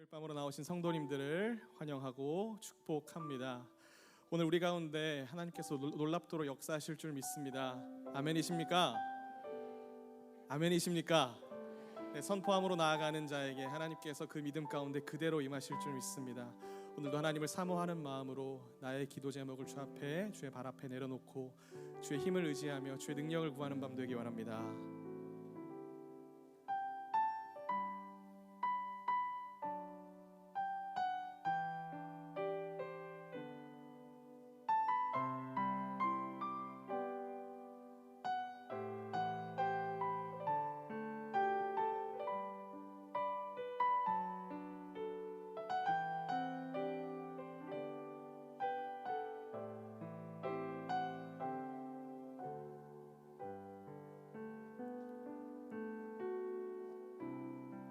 오늘 밤으로 나오신 성도님들을 환영하고 축복합니다. 오늘 우리 가운데 하나님께서 놀랍도록 역사하실 줄 믿습니다. 아멘이십니까? 아멘이십니까? 네, 선포함으로 나아가는 자에게 하나님께서 그 믿음 가운데 그대로 임하실 줄 믿습니다. 오늘도 하나님을 사모하는 마음으로 나의 기도 제목을 주 앞에, 주의 발 앞에 내려놓고 주의 힘을 의지하며 주의 능력을 구하는 밤 되기 원합니다.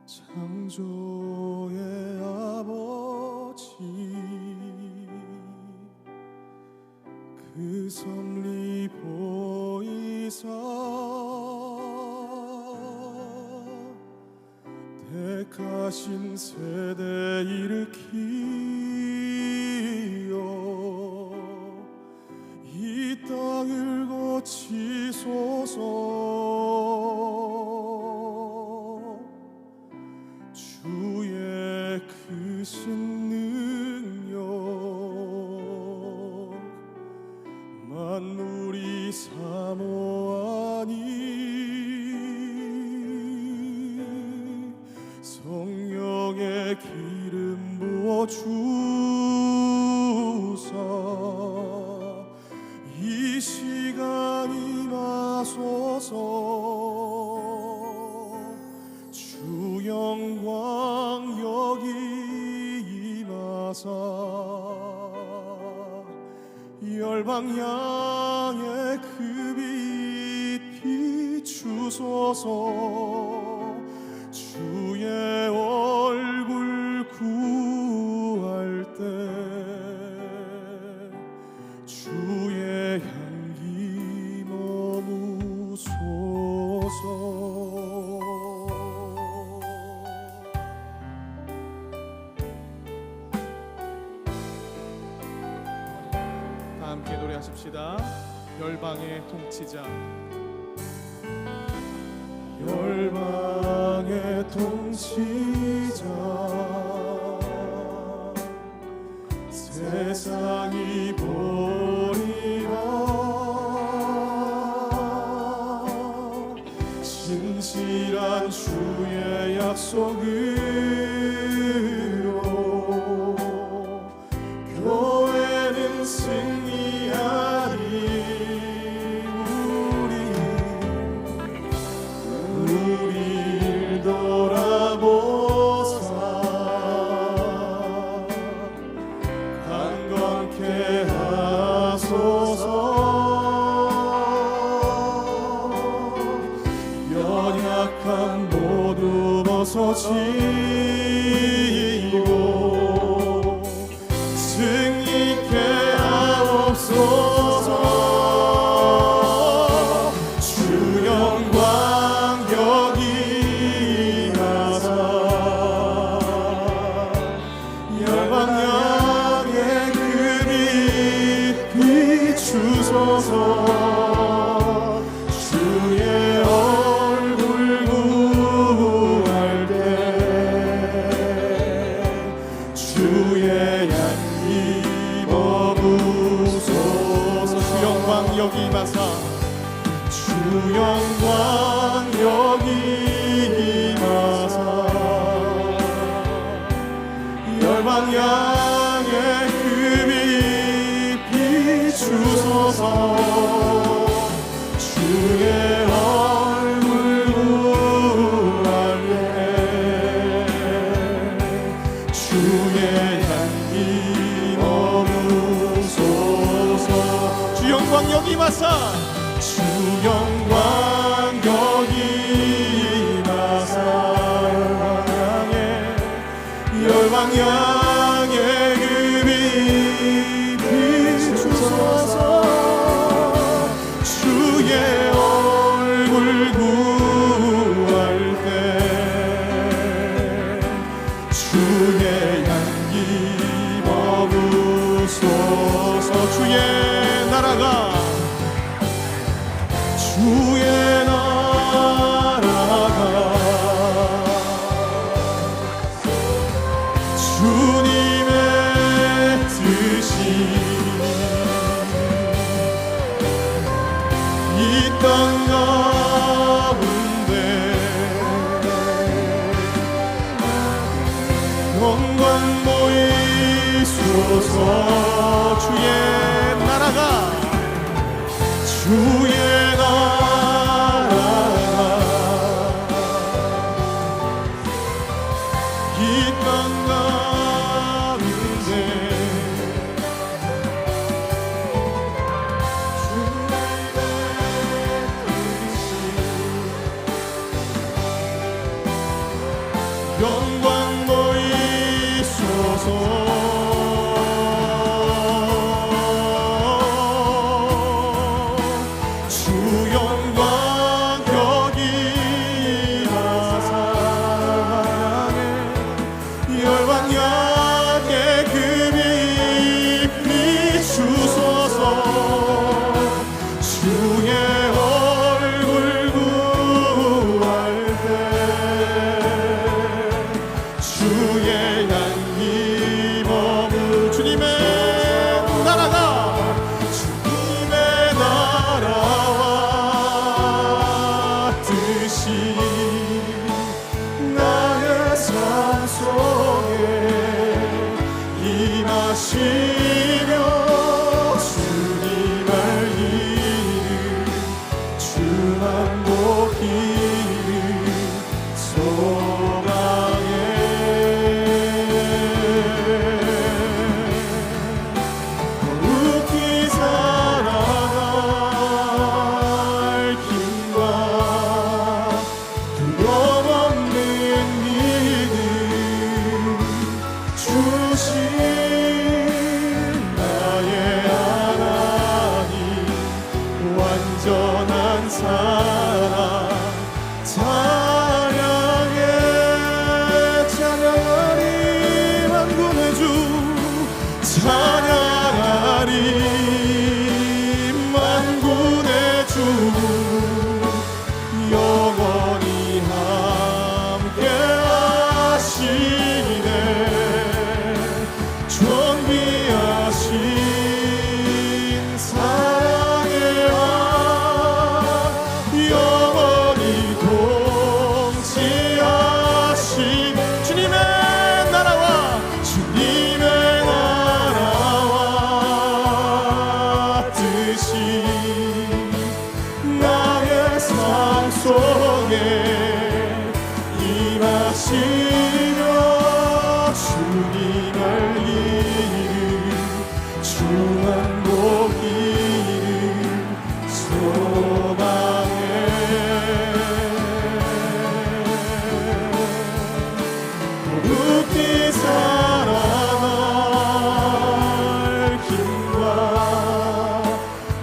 창조의 아버지, 그 섭리 보이사 택하신 세대 일으키어 이 땅을 고치소서. 주의 크신 능력 만물이 사모하니 성령의 기름 부어 주사 이 시간 임하소서. 주 영광 여기 임하사 열방 향해 그 빛 비추소서. 주의 얼굴 구할 때 주의 향기 머무소서. 함께 노래하십시다. 열방의 통치자, 열방의 통치자, 세상이 보리라 진실한 주의 약속으로 교회는 승리하리. 우리를 돌아보사 강건케 하소서. 연약함 모두 벗어지고 승리케 하옵소서. 주 영광 여기 임하사 열방 향해 그 빛 비추소서. 주의 얼굴 구할 때 주의 향기 머무소서. 주 영광 여기 임하사 주 영광 여기 임하사 열방 향해 그 빛 비추소서. 주의 얼굴 구할 때 주의 향기 머무소서. 주 영광 여기 임하사 주 영광 여기 임하사 열방 향해 그 빛 비추소서. 주의 얼굴 구할 때 주의 주의 나라가 주의 나라가 주님의 뜻이 이 땅 가운데 영광 보이소서. 주의 나라가 주의 나라가 이 땅 가운데 영광 보이소서. 주 영광 여기다 사랑해 열방야게 금이 비추소서. 주의 얼굴 구할 때 주의 향기 머무 주님의 나라가 주님의 나라와 뜻이 나의 삶 속에 임하시며 주님을 이름 주만 보기를 소망해. 거룩히 살아갈 힘과 두려움 없는 믿음 주신 나의 하나님 완전한 사랑 찬양해. 찬양하리 만군의 주 찬양하리 만군의 주 영원히 함께 하시네. 존귀하신 사랑의 왕 영원히 통치하신 주님의 나라와 주님의 나라와 뜻이 나의 삶 속에 임하시며 주님을 이름 주만 보기를 소망해. 거룩히 살아갈 힘과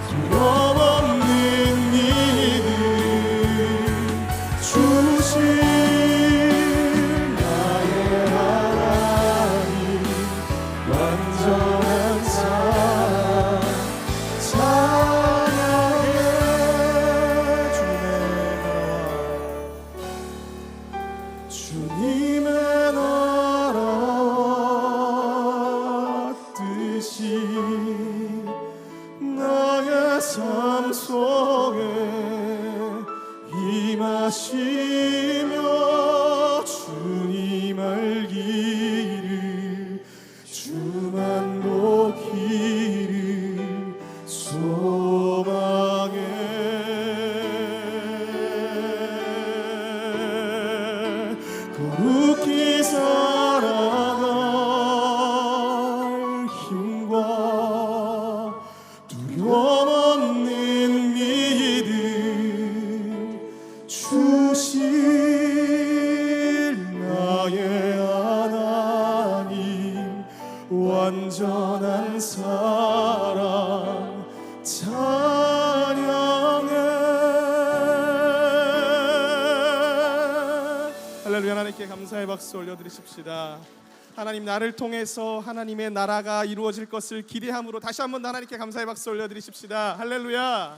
두려움 없는 믿음 주신 나의 하나님 완전한 사랑 찬양해. 주님의 나라와 뜻이 나의 삶 속에 임하시며 주님 알기를 주만 보기를 소망해. 거룩히 살아갈 힘과 두려움 없는 믿음 주신 나의 하나님 완전한 사랑 찬양해. 할렐루야. 하나님께 감사의 박수 올려드리십시다. 하나님, 나를 통해서 하나님의 나라가 이루어질 것을 기대함으로 다시 한번 하나님께 감사의 박수 올려드리십시다. 할렐루야.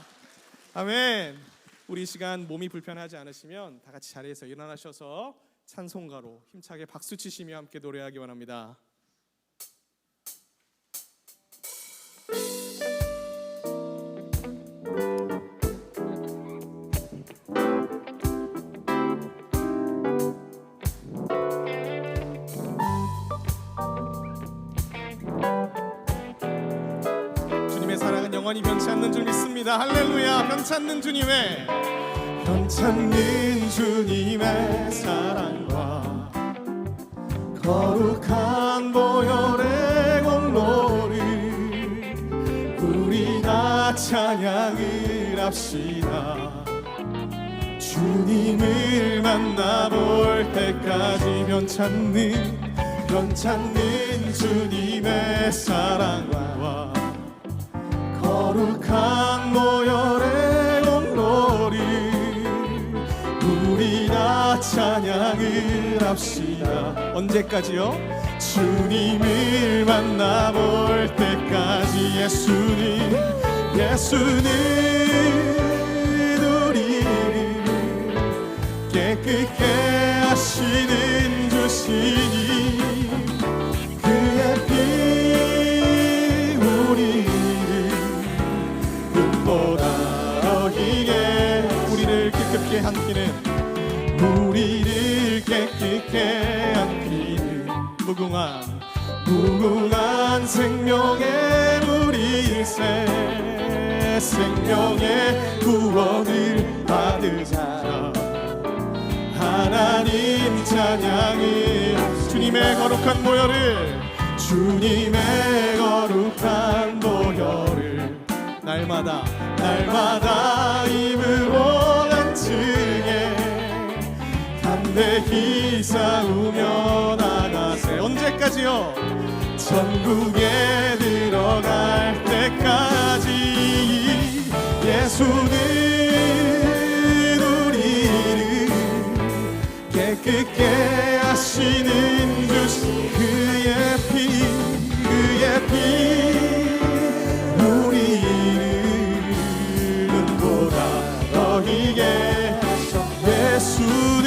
아멘. 우리 이 시간 몸이 불편하지 않으시면 다 같이 자리에서 일어나셔서 찬송가로 힘차게 박수 치시며 함께 노래하기 원합니다. 주님의 사랑은 영원히 변치 않는 줄 믿습니다. 할렐루야. 변치 않는 주님의 사랑과 거룩한 보혈의 공로를 우리 다 찬양을 합시다. 주님을 만나볼 때까지 변찮는 주님의 사랑과 거룩한 보혈의 공로를 우리 다 찬양을 합시다. 언제까지요? 주님을 만나볼 때까지. 예수는 우리를 깨끗게 하시는 주시니 그의 피 우리를 눈보다 어기게 우리를 깨끗게 안기는 무궁한 생명의 물일새 생명의 구원을 받으자. 하나님 찬양을 주님의 거룩한 보혈을 날마다 입으로 간증해 담대히 싸우며 나가세. 언제까지요? 천국에 들어갈 때까지. 예수는 우리를 깨끗게 하시는 주시 그의 피 우리를 눈보다 어리게 하셔. 예수는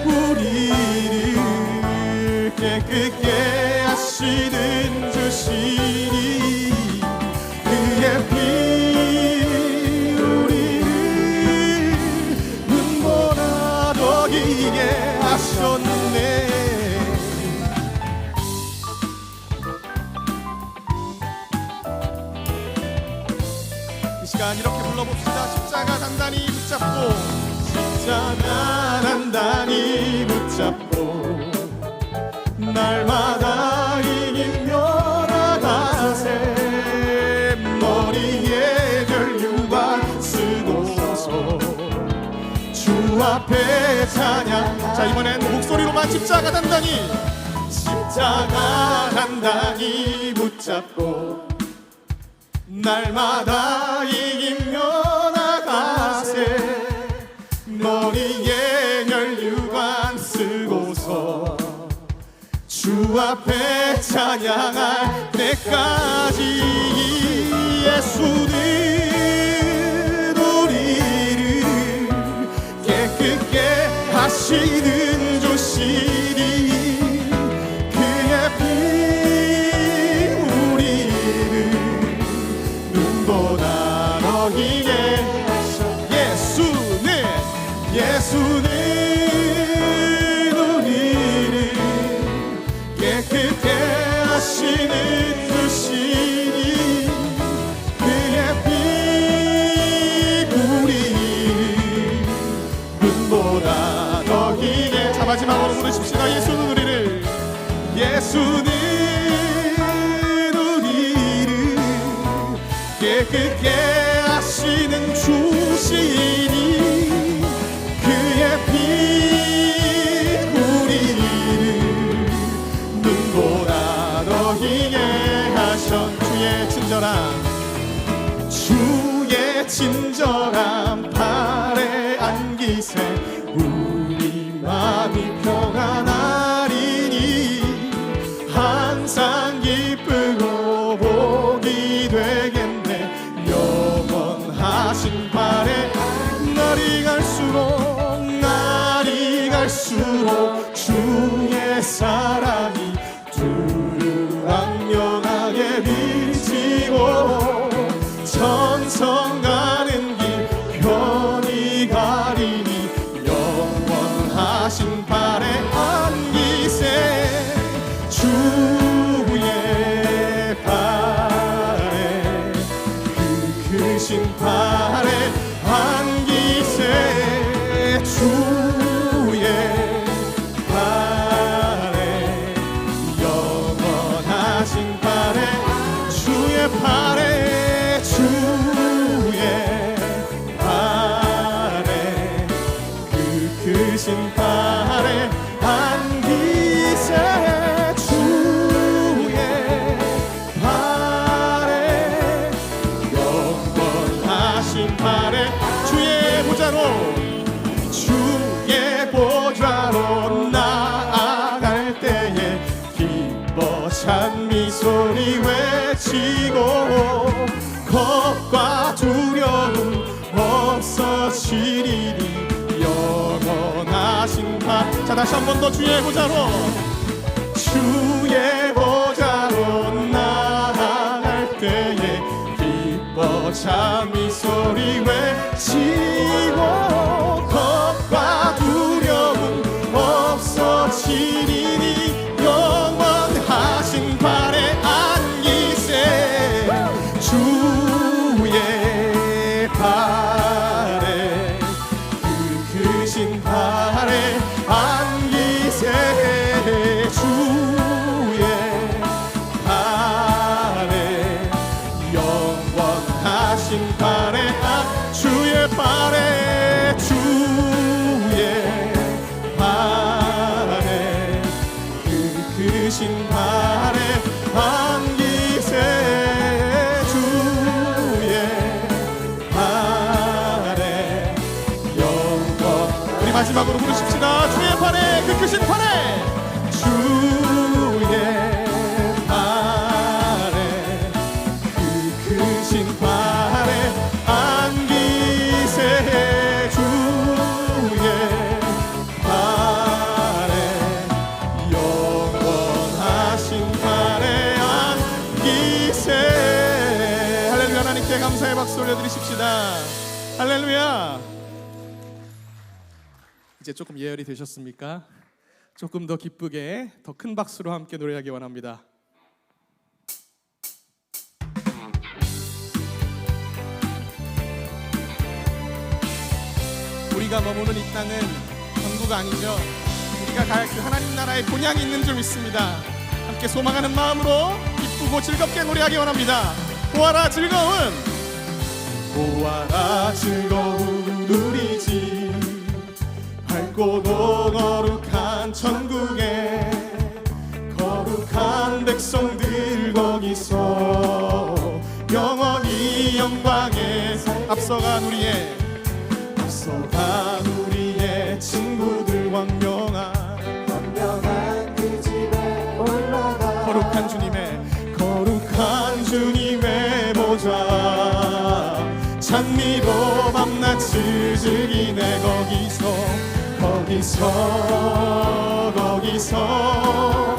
우리를 깨끗게 하시는 주시니 그의 피 우리를 눈보다 어리게 하셨네. 이 시간 이렇게 불러봅시다. 십자가 단단히 붙잡고 날마다 이기며 나가세. 머리에 혈유관 쓰고서 주 앞에 찬양. 자, 이번엔 목소리로만 십자가 단단히 붙잡고 날마다 이기며 나가세. 머리에 혈유관 쓰고서 주 앞에 찬양할 때까지. 예수는 우리를 깨끗게 하시는 주시니 그의 피 우리를 눈보다 어리게 하셔. 예수는 우리를 깨끗게 하시는 주시니 그의 피 우리를 눈보다 어리게. 자, 마지막으로 부르십시다. 예수는 우리를 깨끗게 하시는 주시니 그의 피 우리를 눈보다 어리게 하셨. 주의 친절한 팔에 안기세. 우리 마음이 평안 주로 주의 사랑이 두루 광명하게 비치고 천성 가는 길 편히 가리니 영원하신 팔에 안기세 주의 팔에 그 크신 팔에 안기세 주의 팔에 영원하신 팔에 주의 팔에 주의 팔에 그 크신 팔에 안기세 주의 팔에 영원하신 팔에 주의 보좌로 나아갈 때에 기뻐 찬미 소리 외치고 겁과 두려움 없어지리니 영원하신 파. 자, 다시 한 번 더 주의 보좌로 나아갈 때에 기뻐 찬미 소리 외치고 겁과 두려움 없어지리니 영원하신 팔에 안기세 주의 팔에 그 크신 팔에 안기세 주의 팔에 영원하신 팔에 주의 팔에 그 크신 팔에 안기세 주의 팔에 영원. 우리 마지막으로 부르십시다. 주의 팔에 그 크신 팔에 주의 팔에 그 크신 팔에 안기세 주의 팔에 영원하신 팔에 안기세. 할렐루야. 하나님께 감사의 박수 올려드리십시다. 할렐루야. 이제 조금 예열이 되셨습니까? 조금 더 기쁘게 더 큰 박수로 함께 노래하기 원합니다. 우리가 머무는 이 땅은 전부가 아니죠. 우리가 갈 그 하나님 나라의 본향이 있는 줄 믿습니다. 함께 소망하는 마음으로 기쁘고 즐겁게 노래하기 원합니다. 보아라 즐거운, 보아라 즐거운 우리 집, 밝고도 거룩한 천국에 거룩한 백성들 거기서 영원히 영광에 앞서간 우리의 친구들 광명한 그 집에 올라가 거룩한 주님의 보좌 찬미로 밤낮을 즐기네. 거기서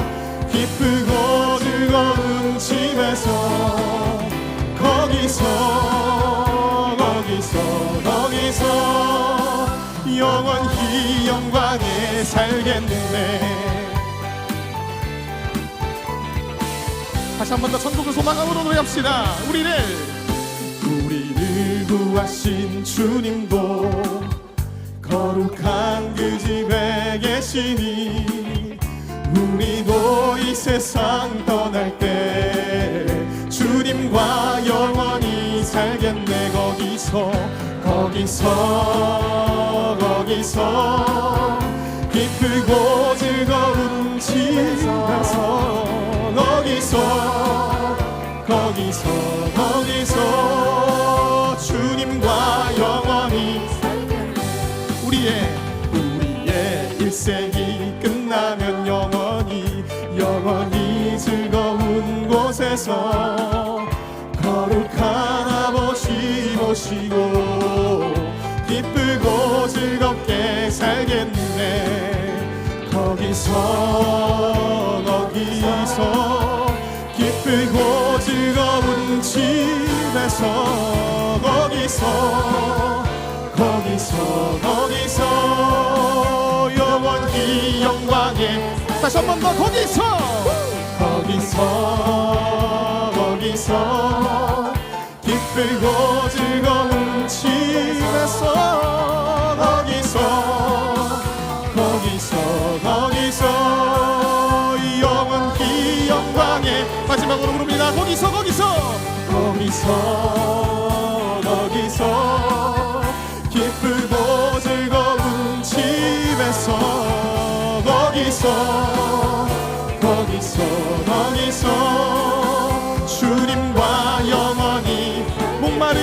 기쁘고 즐거운 집에서 거기서 영원히 영광에 살겠네. 다시 한 번 더 천국을 소망함으로 노래합시다. 우리를 구하신 주님도 거룩한 그 집에 계시니 우리도 이 세상 떠날 때 주님과 영원히 살겠네. 거기서 기쁘고 즐거운 집에서 거기서 주님과 영원히 우리의 일생이 끝나면 영원히 즐거운 곳에서 거룩한 아버지 모시고 기쁘고 즐겁게 살겠네. 거기서 기쁘고 즐거운 집에서 거기서 영원히 영광에 다시 한 번 더 거기서 기쁘고 즐거운 집에서 거기서 영원히 영광에 마지막으로 부릅니다. 거기서 기쁘고 즐거운 집에서 거기서 주님과 영원히 목마른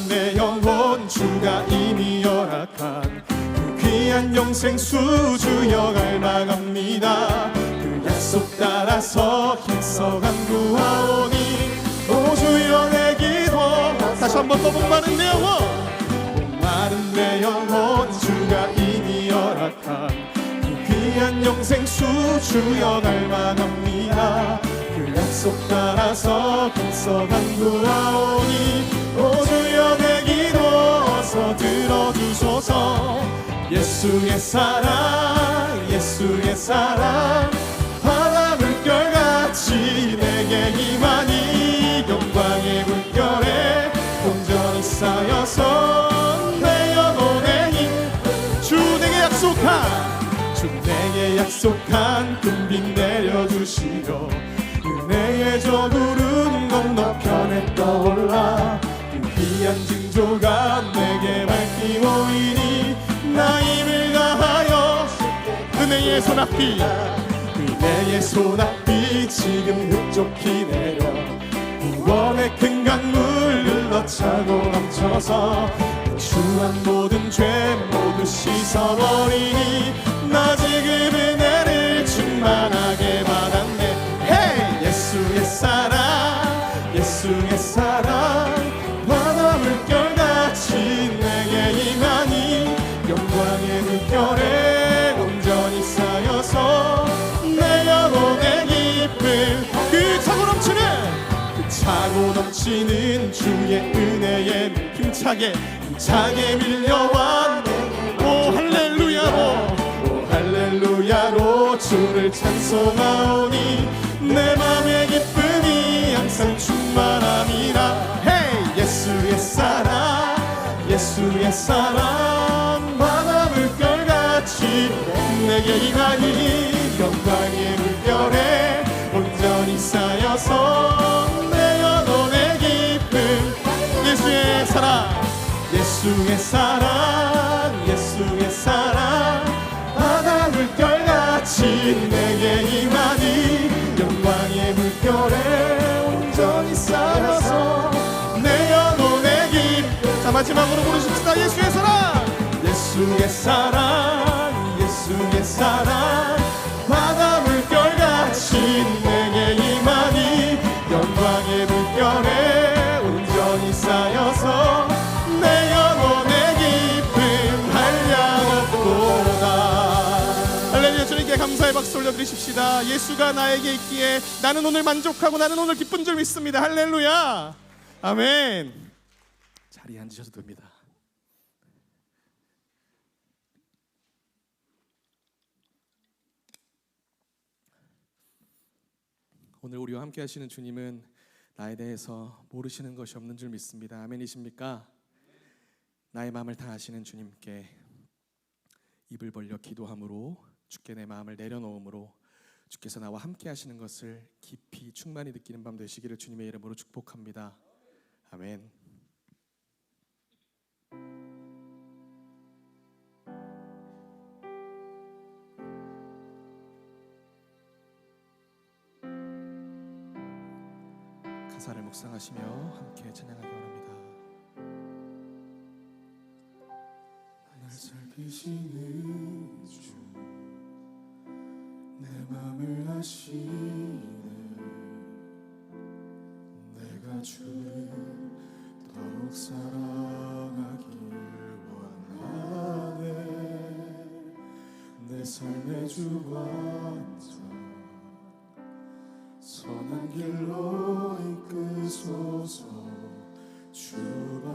내 영혼 주가 이미 허락한 그 귀한 영생 수주여 갈망합니다. 그 약속 따라서 힘써간 구하오니 오 주여 내 기도 다시 한번 더 목마른 내 영혼 주가 이미 허락한 그 귀한 영생 수주여 갈망합니다. 그 약속 따라서 힘써간 구하오니 오 주여 내 기도 어서 들어주소서. 예수의 사랑 바다 물결같이 내게 임하니 영광의 물결에 온전히 쌓여서 내 영혼의 힘 주 내게 약속한 금빛 내려주시려 은혜의 저 구름 건너편에 떠올라 그 귀한 징조가 내게 밝히오이니 나 힘을 다하여 은혜의 소낙비 지금 흡족히 내려 구원의 큰 강물 흘러차고 넘쳐서 추한 모든 죄 모두 씻어버리니 나 지금 은혜를 충만하게 받았네. 헤이! 예수의 사랑 바다 물결같이 내게 임하니 영광의 물결에 온전히 쌓여서 내 영혼의 기쁨 그 차고 넘치는 주의 은혜에 힘차게 밀려와 오 할렐루야로 주를 찬송하오니 내 맘의 기쁨이 항상 충만함이라. 헤이! 예수의 사랑 바다 물결같이 내게 임하니 영광의 물결에 온전히 쌓여서 내 영혼의 기쁨 예수의 사랑 바다 물결같이 내게 임하니 영광의 물결에 온전히 쌓여서 내 영혼의 기쁨. 자 마지막으로 부르십시다. 예수의 사랑 바다 물결같이 내게 임하니 영광의 물결에 온전히 쌓여서 내 영혼의 기쁨 한량없도다. 할렐루야. 주님께 감사의 박수 올려드리십시다. 예수가 나에게 있기에 나는 오늘 만족하고 나는 오늘 기쁜 줄 믿습니다. 할렐루야. 아멘. 자리에 앉으셔도 됩니다. 오늘 우리와 함께 하시는 주님은 나에 대해서 모르시는 것이 없는 줄 믿습니다. 아멘이십니까? 나의 마음을 다 아시는 주님께 입을 벌려 기도함으로 주께 내 마음을 내려놓음으로 주께서 나와 함께 하시는 것을 깊이 충만히 느끼는 밤 되시기를 주님의 이름으로 축복합니다. 아멘. 가사를 묵상하시며 함께 찬양하기 원합니다. 날 살피시는 주 내 맘을 아시네. 내가 주를 더욱 사랑하길 원하네. 나의 삶의 주관자 선한 길로 이끄소서. 주 발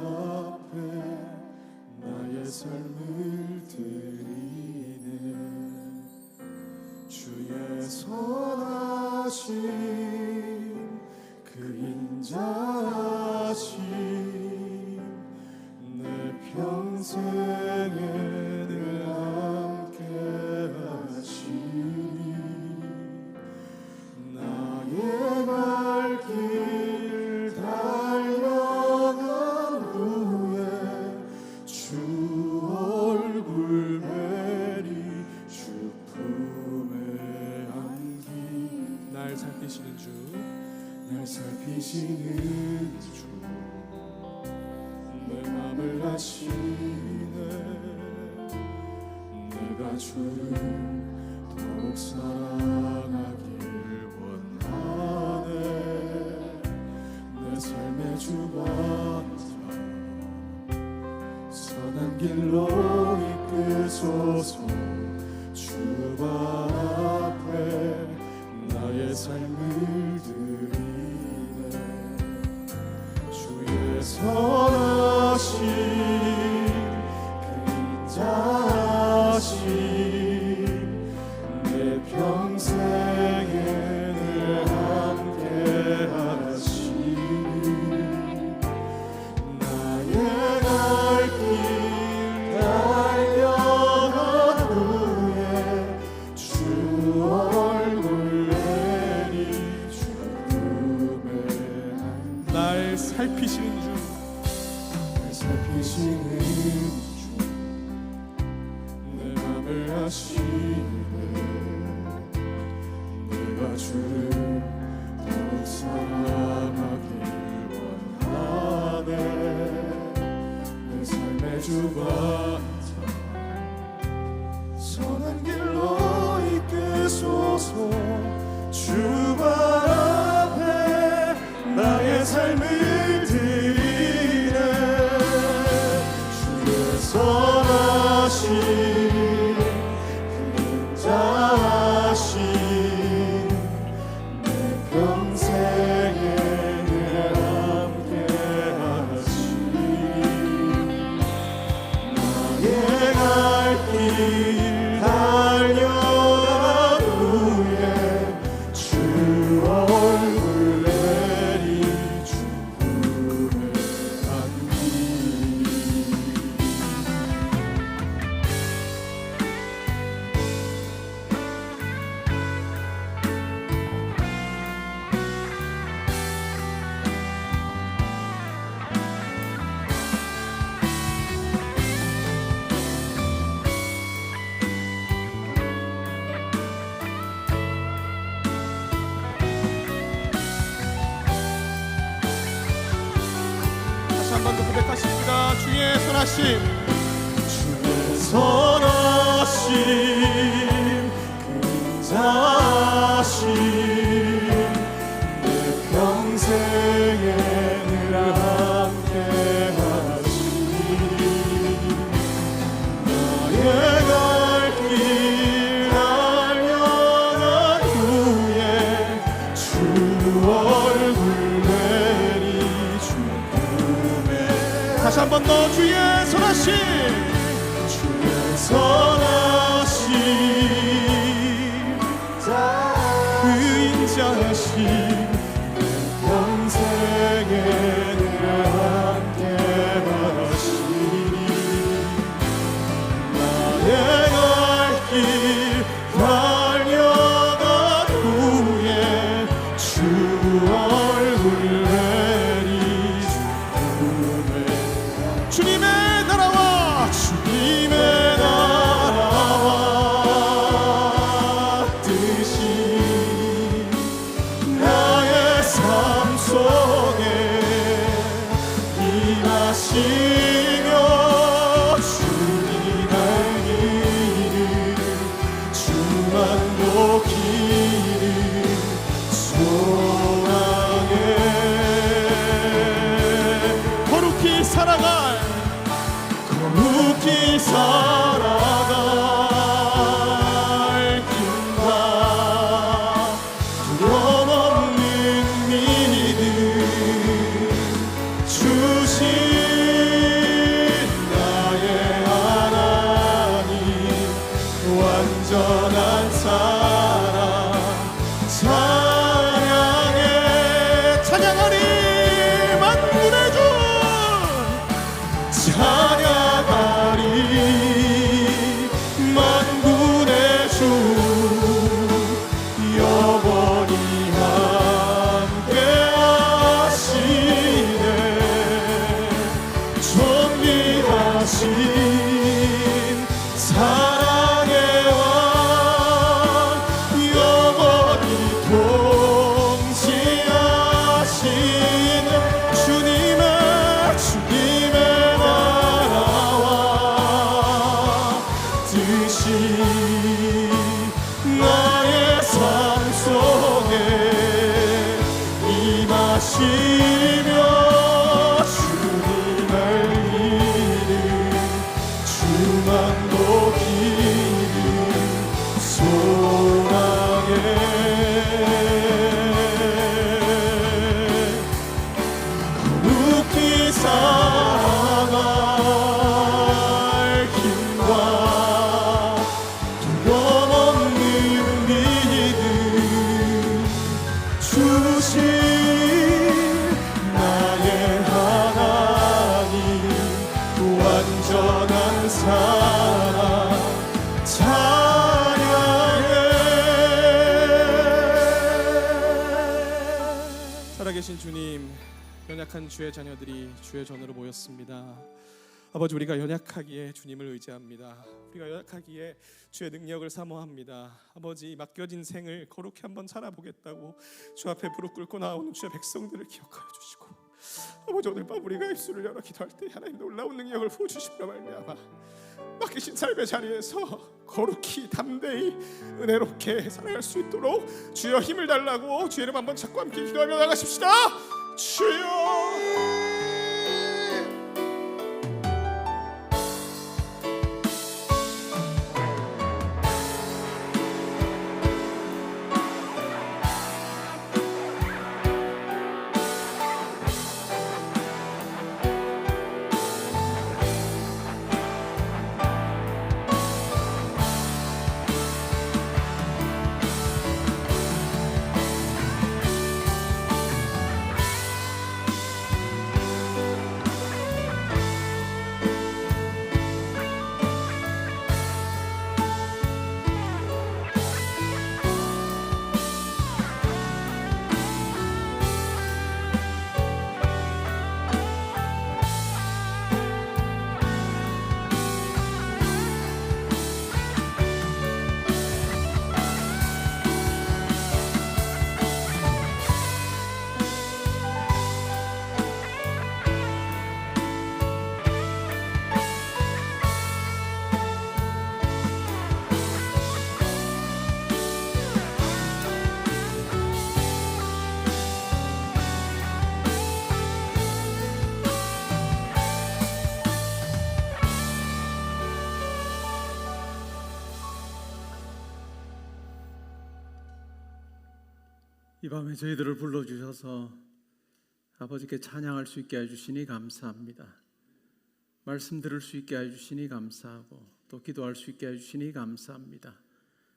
앞에 나의 삶을 드리네. 주의 선하심 그 인자하심 내 평생에 늘 함께 하시니. 나의 갈 길 달려간 후에 주 얼굴 뵈리. 주 품에 안기. 날 살피시는 주, 날 살피시는 주 내 맘을 아시네. 내가 주를 더욱 사랑하길 원하네. 내 삶의 주관자 선한 길로 이끄소서. 주 발 앞에 나의 삶을 드리네. 주의 선하심 그 인자하심 내 평생에 늘 함께 하시니. 나의 갈 길 달려간 후에 주 얼굴 내리 주 품에 안기. 날 살피시는 주, 날 살피시는 주 내 맘을 아시네. 내가 주를 더욱 사랑하길 원하네. 내 삶의 주관자 선한 길로 이끄소서. 주 발 앞에 나의 삶을 드리네. 주의 선하심 그 인자하심 내 평생에 늘 함께 하시니. 나의 갈 길 달려간 후에 주 얼굴 내리 주 품에 안기. 다시 한 번 더 고백하십니다. 주의 선하심, 주의 선하심 그 인자하심 내 평생에 늘 함께 하시니. 나의 갈 길 달려간 후에 주 얼굴 내리 주 품에. 다시 한 번 더 주의 선하심, 주의 선하심 그 인자하심 내 평생에 늘 함께 하시니. 나의 갈 길 달려간 후에 주 얼굴 내리 주 품에. 주님의 나라와 주님의 나라와 뜻이 나 완전한 사랑 찬양해 찬양하리 만군의 주 찬양하리 만군의 주 영원히 함께 하시네 존귀하신 사랑의 왕 영원히 통치하시는 주님의 나라와 뜻이 나의 삶 속에 임하시며 주님의 이름 주만 높이는 소망에 거룩히 살아갈 힘과 두려움없는 믿음 주신 나의 하나님 완전한 사랑 찬양해 살아계신 주님, 연약한 주의 자녀들이 주의 전으로 모였습니다. 아버지, 우리가 연약하기에 주님을 의지합니다. 우리가 연약하기에 주의 능력을 사모합니다. 아버지, 맡겨진 생을 거룩히 한번 살아보겠다고 주 앞에 무릎 꿇고 나오는 주의 백성들을 기억하여 주시고, 아버지, 오늘 밤 우리가 입술을 열어 기도할 때 하나님 놀라운 능력을 부어주시며 말미암아 맡기신 삶의 자리에서 거룩히 담대히 은혜롭게 살아갈 수 있도록 주여 힘을 달라고 주의 이름 한번 찾고 함께 기도하며 나가십시다. 주여. 이 밤에 저희들을 불러주셔서 아버지께 찬양할 수 있게 해주시니 감사합니다. 말씀 들을 수 있게 해주시니 감사하고 또 기도할 수 있게 해주시니 감사합니다.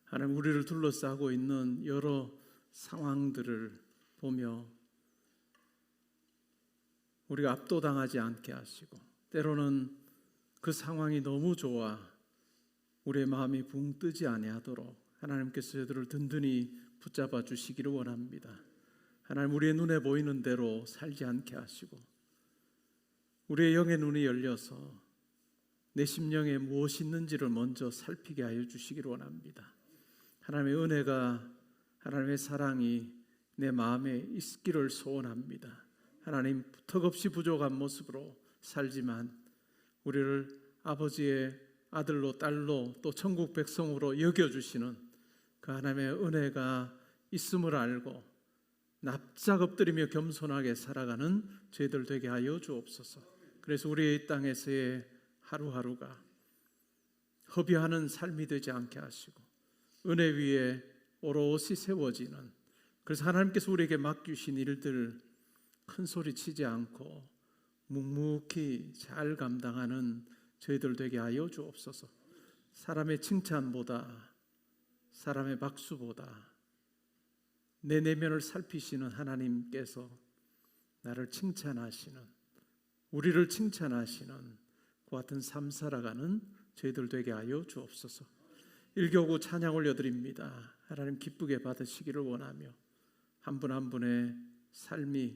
하나님, 우리를 둘러싸고 있는 여러 상황들을 보며 우리가 압도당하지 않게 하시고, 때로는 그 상황이 너무 좋아 우리의 마음이 붕 뜨지 아니하도록 하나님께서 저희들을 든든히 붙잡아 주시기를 원합니다. 하나님, 우리의 눈에 보이는 대로 살지 않게 하시고 우리의 영의 눈이 열려서 내 심령에 무엇이 있는지를 먼저 살피게 하여 주시기를 원합니다. 하나님의 은혜가, 하나님의 사랑이 내 마음에 있기를 소원합니다. 하나님, 턱없이 부족한 모습으로 살지만 우리를 아버지의 아들로 딸로 또 천국 백성으로 여겨주시는 그 하나님의 은혜가 있음을 알고 납작 엎드리며 겸손하게 살아가는 저희들 되게 하여 주옵소서. 그래서 우리의 이 땅에서의 하루하루가 허비하는 삶이 되지 않게 하시고 은혜 위에 오롯이 세워지는, 그래서 하나님께서 우리에게 맡기신 일들 큰 소리 치지 않고 묵묵히 잘 감당하는 저희들 되게 하여 주옵소서. 사람의 칭찬보다, 사람의 박수보다 내 내면을 살피시는 하나님께서 나를 칭찬하시는, 우리를 칭찬하시는 그 같은 삶 살아가는 저희들 되게 하여 주옵소서. 1교구 찬양 올려드립니다. 하나님 기쁘게 받으시기를 원하며 한 분 한 분의 삶이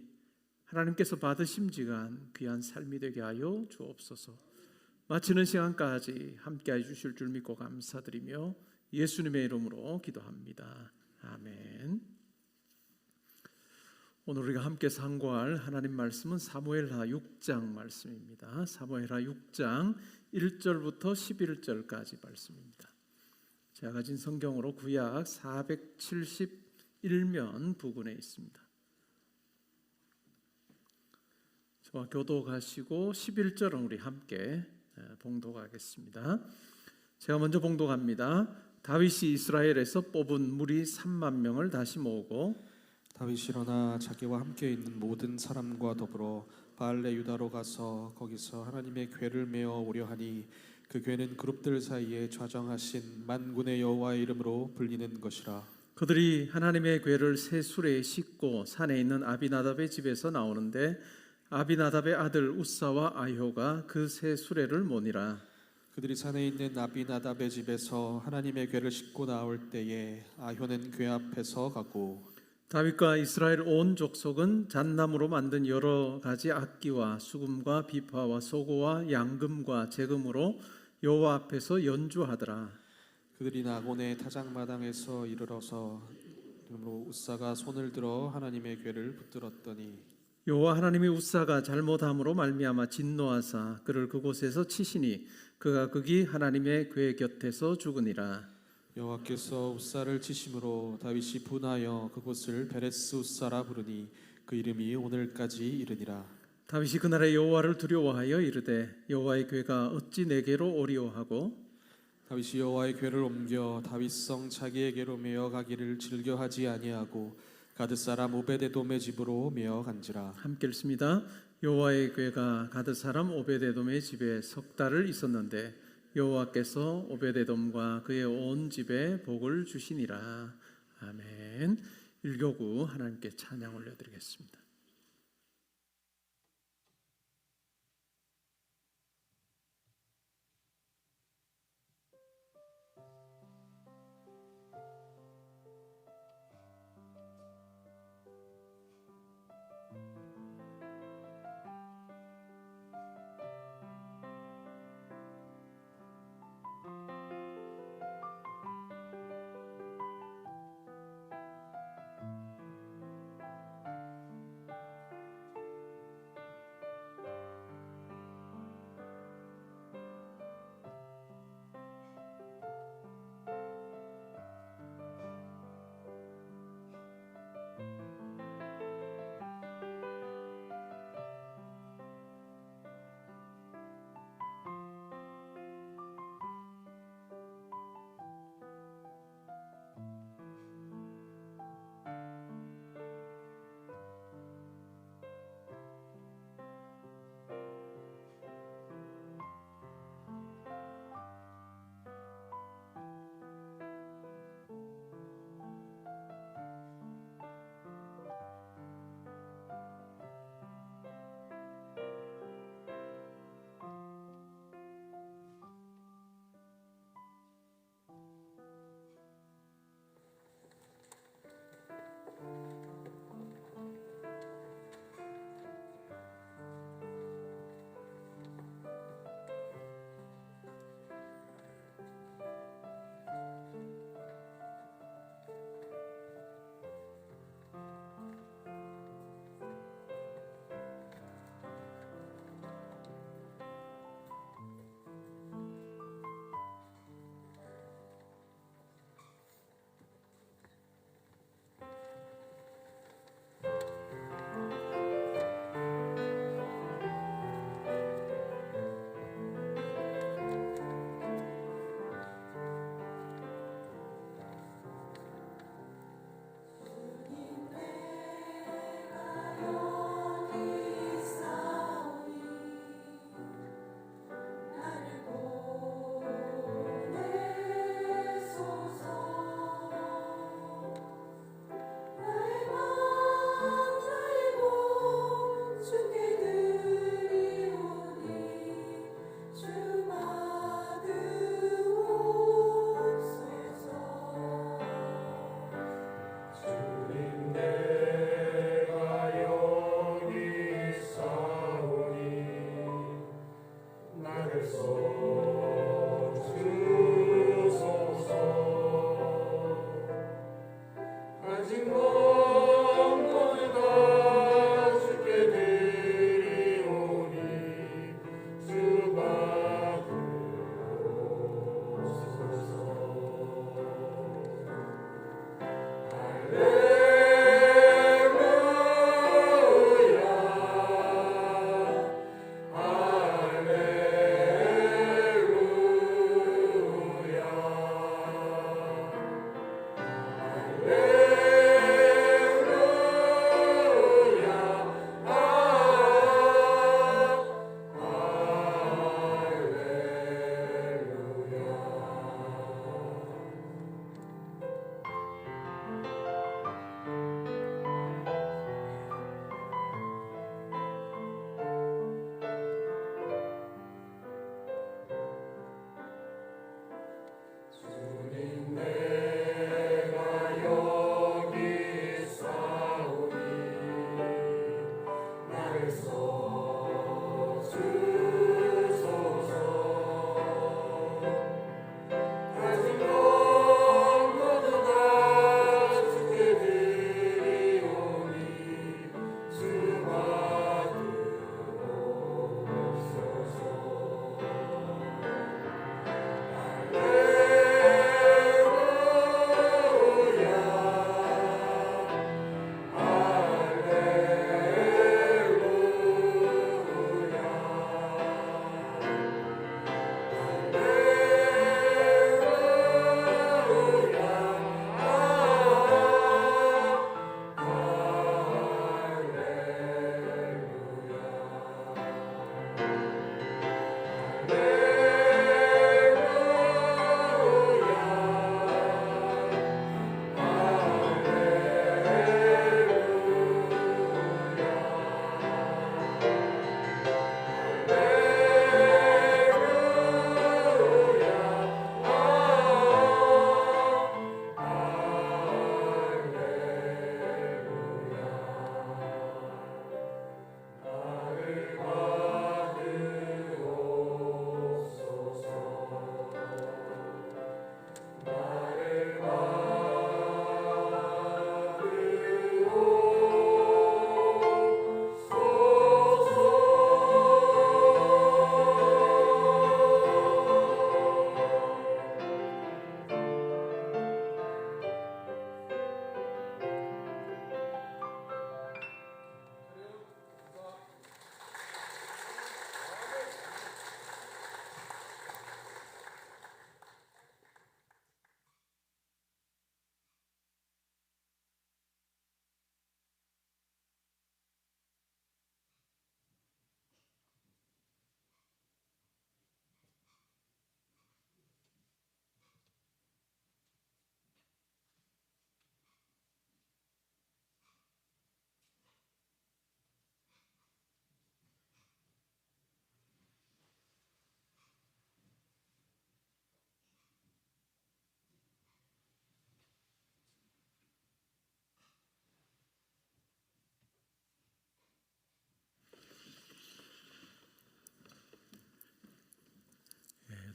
하나님께서 받으심지간 귀한 삶이 되게 하여 주옵소서. 마치는 시간까지 함께해 주실 줄 믿고 감사드리며 예수님의 이름으로 기도합니다. 아멘. 오늘 우리가 함께 상고할 하나님 말씀은 사무엘하 6장 말씀입니다. 사무엘하 6장 1절부터 11절까지 말씀입니다. 제가 가진 성경으로 구약 471면 부근에 있습니다. 저와 교독하시고 11절은 우리 함께 봉독하겠습니다. 제가 먼저 봉독합니다. 다윗이 이스라엘에서 뽑은 무리 3만 명을 다시 모으고 다윗이 일어나 자기와 함께 있는 모든 사람과 더불어 바알레 유다로 가서 거기서 하나님의 궤를 메어 오려 하니 그 궤는 그룹들 사이에 좌정하신 만군의 여호와의 이름으로 불리는 것이라. 그들이 하나님의 궤를 새 수레에 싣고 산에 있는 아비나답의 집에서 나오는데 아비나답의 아들 우사와 아효가 그 새 수레를 모니라. 그들이 산에 있는 아비나답의 집에서 하나님의 궤를 싣고 나올 때에 아효는 궤 앞에서 가고 다윗과 이스라엘 온 족속은 잣나무로 만든 여러 가지 악기와 수금과 비파와 소고와 양금과 제금으로 여호와 앞에서 연주하더라. 그들이 나곤의 타작마당에서 이르러서 우사가 손을 들어 하나님의 궤를 붙들었더니 여호와 하나님이 우사가 잘못함으로 말미암아 진노하사 그를 그곳에서 치시니 그가 거기 하나님의 궤 곁에서 죽으니라. 여호와께서 우사를 치심으로 다윗이 분하여 그곳을 베레스 우사라 부르니 그 이름이 오늘까지 이르니라. 다윗이 그날에 여호와를 두려워하여 이르되 여호와의 궤가 어찌 내게로 오리오 하고 다윗이 여호와의 궤를 옮겨 다윗성 자기에게로 메어 가기를 즐겨하지 아니하고 가드 사람 오베데돔의 집으로 메어 간지라. 함께 읽습니다. 여호와의 궤가 가드 사람 오베데돔의 집에 석 달을 있었는데 여호와께서 오베데돔과 그의 온 집에 복을 주시니라. 아멘. 1교구 하나님께 찬양 올려드리겠습니다.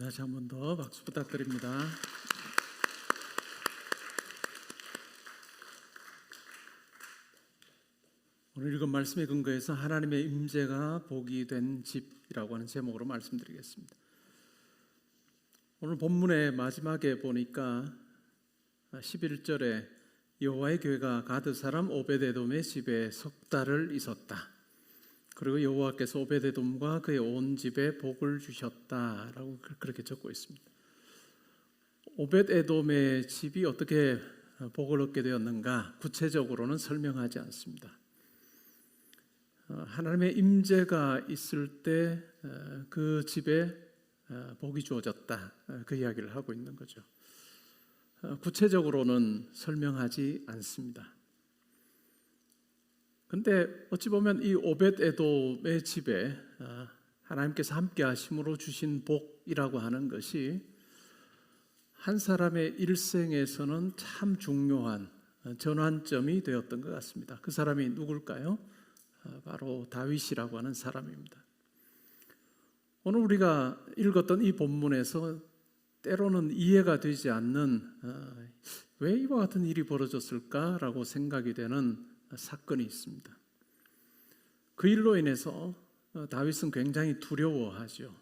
다시 한 번 더 박수 부탁드립니다. 오늘 읽은 말씀에 근거해서 하나님의 임재가 복이 된 집이라고 하는 제목으로 말씀드리겠습니다. 오늘 본문의 마지막에 보니까 11절에 여호와의 교회가 가드 사람 오베데돔의 집에 석 달을 있었다. 그리고 여호와께서 오베데돔과 그의 온 집에 복을 주셨다라고 그렇게 적고 있습니다. 오벳에돔의 집이 어떻게 복을 얻게 되었는가 구체적으로는 설명하지 않습니다. 하나님의 임재가 있을 때 그 집에 복이 주어졌다, 그 이야기를 하고 있는 거죠. 구체적으로는 설명하지 않습니다. 근데 어찌 보면 이 오벳에돔의 집에 하나님께서 함께 하심으로 주신 복이라고 하는 것이 한 사람의 일생에서는 참 중요한 전환점이 되었던 것 같습니다. 그 사람이 누굴까요? 바로 다윗이라고 하는 사람입니다. 오늘 우리가 읽었던 이 본문에서 때로는 이해가 되지 않는 왜 이와 같은 일이 벌어졌을까라고 생각이 되는 사건이 있습니다. 그 일로 인해서 다윗은 굉장히 두려워하죠.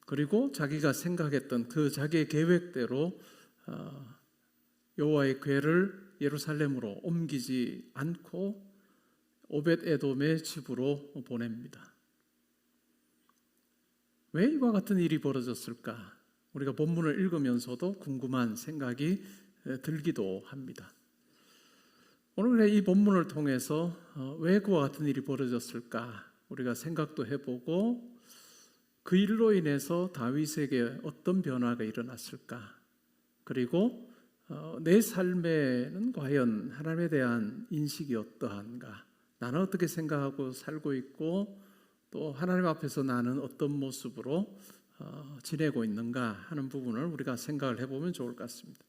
그리고 자기가 생각했던 그 자기의 계획대로 여호와의 궤를 예루살렘으로 옮기지 않고 오벳에돔의 집으로 보냅니다. 왜 이와 같은 일이 벌어졌을까? 우리가 본문을 읽으면서도 궁금한 생각이 들기도 합니다. 오늘 이 본문을 통해서 왜 그와 같은 일이 벌어졌을까? 우리가 생각도 해보고 그 일로 인해서 다윗에게 어떤 변화가 일어났을까? 그리고 내 삶에는 과연 하나님에 대한 인식이 어떠한가? 나는 어떻게 생각하고 살고 있고 또 하나님 앞에서 나는 어떤 모습으로 지내고 있는가 하는 부분을 우리가 생각을 해보면 좋을 것 같습니다.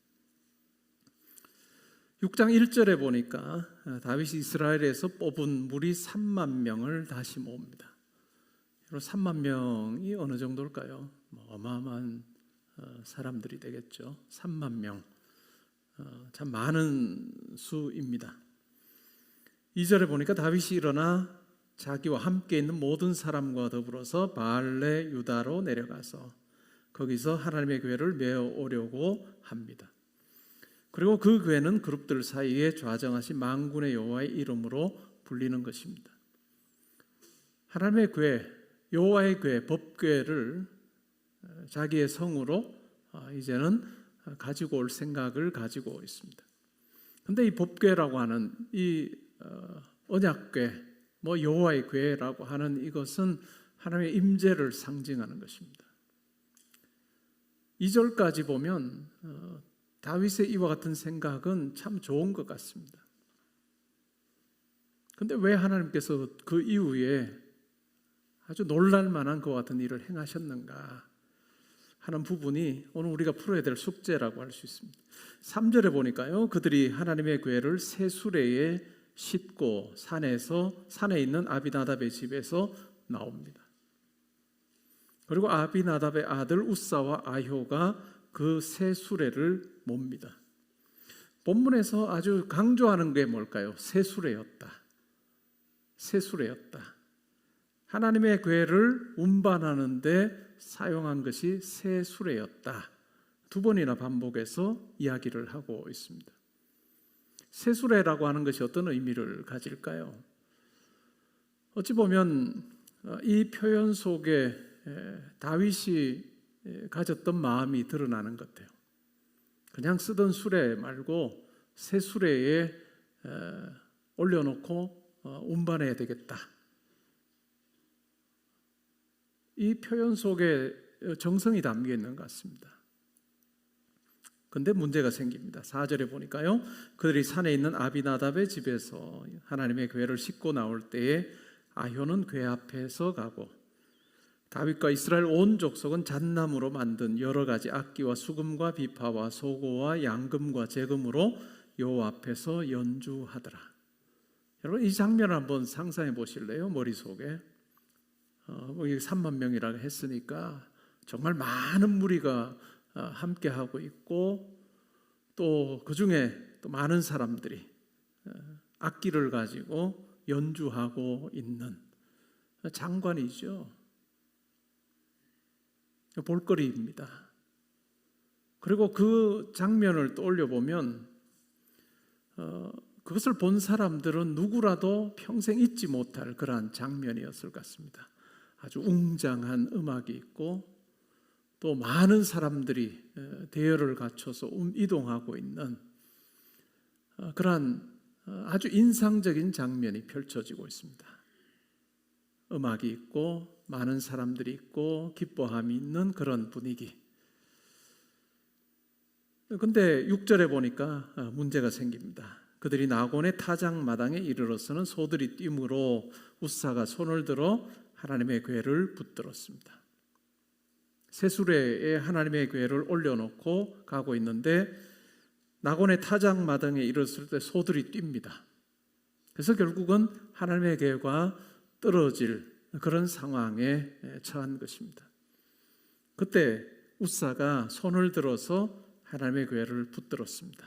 6장 1절에 보니까 다윗이 이스라엘에서 뽑은 무리 3만 명을 다시 모읍니다. 3만 명이 어느 정도일까요? 어마어마한 사람들이 되겠죠. 3만 명, 참 많은 수입니다. 2절에 보니까 다윗이 일어나 자기와 함께 있는 모든 사람과 더불어서 바알레 유다로 내려가서 거기서 하나님의 교회를 메어 오려고 합니다. 그리고 그 교회는 그룹들 사이에 좌정하신 만군의 여호와의 이름으로 불리는 것입니다. 하나님의 교회, 여호와의 교회, 법궤를 자기의 성으로 이제는 가지고 올 생각을 가지고 있습니다. 그런데 이 법궤라고 하는 이 언약궤, 여호와의 궤라고 하는 이것은 하나님의 임재를 상징하는 것입니다. 2절까지 보면 다윗의 이와 같은 생각은 참 좋은 것 같습니다. 그런데 왜 하나님께서 그 이후에 아주 놀랄 만한 그와 같은 일을 행하셨는가 하는 부분이 오늘 우리가 풀어야 될 숙제라고 할 수 있습니다. 3절에 보니까요, 그들이 하나님의 궤를 새 수레에 싣고 산에 있는 아비나답의 집에서 나옵니다. 그리고 아비나답의 아들 우사와 아효가 그 새 수레를 몹니다. 본문에서 아주 강조하는 게 뭘까요? 새 수레였다. 새 수레였다. 하나님의 궤를 운반하는데 사용한 것이 새 수레였다. 두 번이나 반복해서 이야기를 하고 있습니다. 새 수레라고 하는 것이 어떤 의미를 가질까요? 어찌 보면 이 표현 속에 다윗이 가졌던 마음이 드러나는 것 같아요. 그냥 쓰던 수레 말고 새 수레에 올려놓고 운반해야 되겠다. 이 표현 속에 정성이 담겨 있는 것 같습니다. 그런데 문제가 생깁니다. 4절에 보니까요, 그들이 산에 있는 아비나답의 집에서 하나님의 궤를 싣고 나올 때에 아효는 궤 앞에서 가고 다윗과 이스라엘 온 족속은 잣나무로 만든 여러 가지 악기와 수금과 비파와 소고와 양금과 제금으로 여호와 앞에서 연주하더라. 여러분 이 장면을 한번 상상해 보실래요? 머릿속에 3만 명이라고 했으니까 정말 많은 무리가 함께 하고 있고 또 그 중에 또 많은 사람들이 악기를 가지고 연주하고 있는 장관이죠. 볼거리입니다. 그리고 그 장면을 떠올려 보면 그것을 본 사람들은 누구라도 평생 잊지 못할 그러한 장면이었을 것 같습니다. 아주 웅장한 음악이 있고 또 많은 사람들이 대열을 갖춰서 이동하고 있는 그러한 아주 인상적인 장면이 펼쳐지고 있습니다. 음악이 있고 많은 사람들이 있고 기뻐함이 있는 그런 분위기. 근데 6절에 보니까 문제가 생깁니다. 그들이 나곤의 타작마당에 이르러서는 소들이 뛰므로 웃사가 손을 들어 하나님의 궤를 붙들었습니다. 새수레에 하나님의 궤를 올려놓고 가고 있는데 나곤의 타작마당에 이르렀을 때 소들이 뜁니다. 그래서 결국은 하나님의 궤가 떨어질 그런 상황에 처한 것입니다. 그때 웃사가 손을 들어서 하나님의 궤를 붙들었습니다.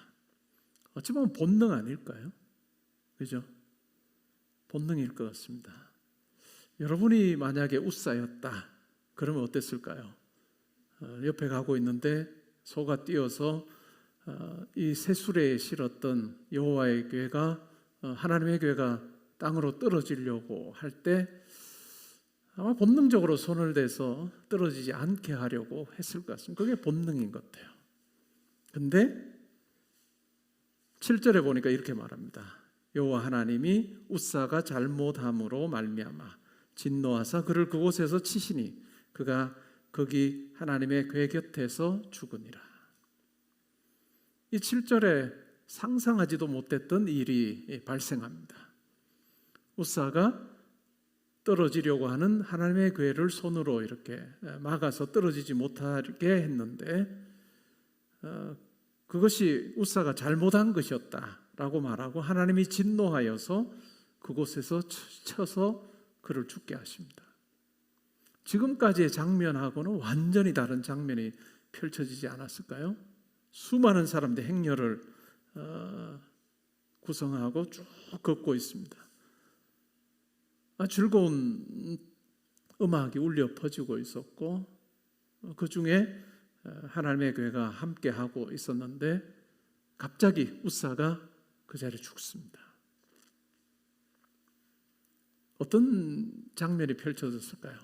어찌 보면 본능 아닐까요? 그죠? 본능일 것 같습니다. 여러분이 만약에 웃사였다 그러면 어땠을까요? 옆에 가고 있는데 소가 뛰어서 이 새수레에 실었던 여호와의 궤가 하나님의 궤가 땅으로 떨어지려고 할 때 아마 본능적으로 손을 대서 떨어지지 않게 하려고 했을 것 같습니다. 그게 본능인 것 같아요. 근데 7절에 보니까 이렇게 말합니다. 여호와 하나님이 웃사가 잘못함으로 말미암아 진노하사 그를 그곳에서 치시니 그가 거기 하나님의 궤 곁에서 죽으니라. 이 7절에 상상하지도 못했던 일이 발생합니다. 웃사가 떨어지려고 하는 하나님의 궤를 손으로 이렇게 막아서 떨어지지 못하게 했는데 그것이 웃사가 잘못한 것이었다라고 말하고 하나님이 진노하여서 그곳에서 쳐서 그를 죽게 하십니다. 지금까지의 장면하고는 완전히 다른 장면이 펼쳐지지 않았을까요? 수많은 사람들 행렬을 구성하고 쭉 걷고 있습니다. 즐거운 음악이 울려 퍼지고 있었고 그 중에 하나님의 궤가 함께 하고 있었는데 갑자기 웃사가 그 자리에 죽습니다. 어떤 장면이 펼쳐졌을까요?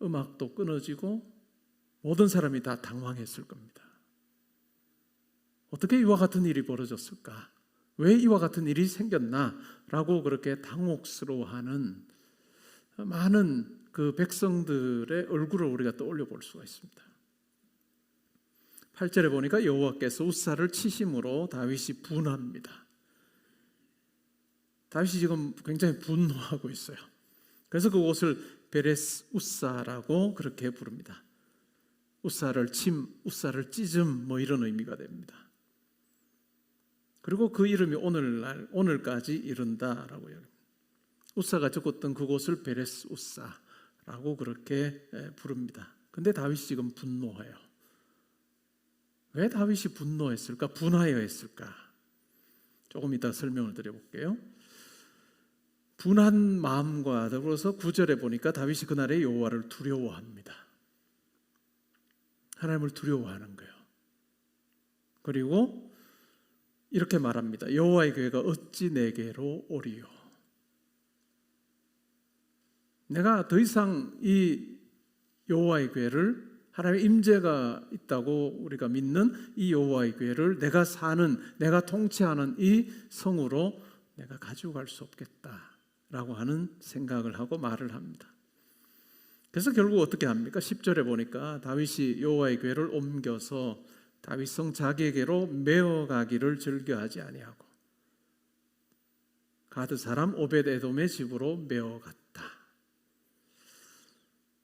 음악도 끊어지고 모든 사람이 다 당황했을 겁니다. 어떻게 이와 같은 일이 벌어졌을까? 왜 이와 같은 일이 생겼나? 라고 그렇게 당혹스러워하는 많은 그 백성들의 얼굴을 우리가 떠올려 볼 수가 있습니다. 8절에 보니까 여호와께서 웃사를 치심으로 다윗이 분합니다. 다윗이 지금 굉장히 분노하고 있어요. 그래서 그 옷을 베레스 웃사라고 그렇게 부릅니다. 웃사를 침, 웃사를 찢음 뭐 이런 의미가 됩니다. 그리고 그 이름이 오늘까지 이른다라고 해요. 웃사가 죽었던 그곳을 베레스 웃사라고 그렇게 부릅니다. 근데 다윗이 지금 분노해요. 왜 다윗이 분노했을까? 분하여 했을까? 조금 이따 설명을 드려볼게요. 분한 마음과 더불어서 9절에 보니까 다윗이 그날에 여호와를 두려워합니다. 하나님을 두려워하는 거예요. 그리고 이렇게 말합니다. 여호와의 궤가 어찌 내게로 오리요? 내가 더 이상 이 여호와의 궤를 하나님의 임재가 있다고 우리가 믿는 이 여호와의 궤를 내가 사는, 내가 통치하는 이 성으로 내가 가지고 갈 수 없겠다라고 하는 생각을 하고 말을 합니다. 그래서 결국 어떻게 합니까? 10절에 보니까 다윗이 여호와의 궤를 옮겨서 다윗성 자기에게로 메어가기를 즐겨하지 아니하고 가드 사람 오벳에돔의 집으로 메어갔다.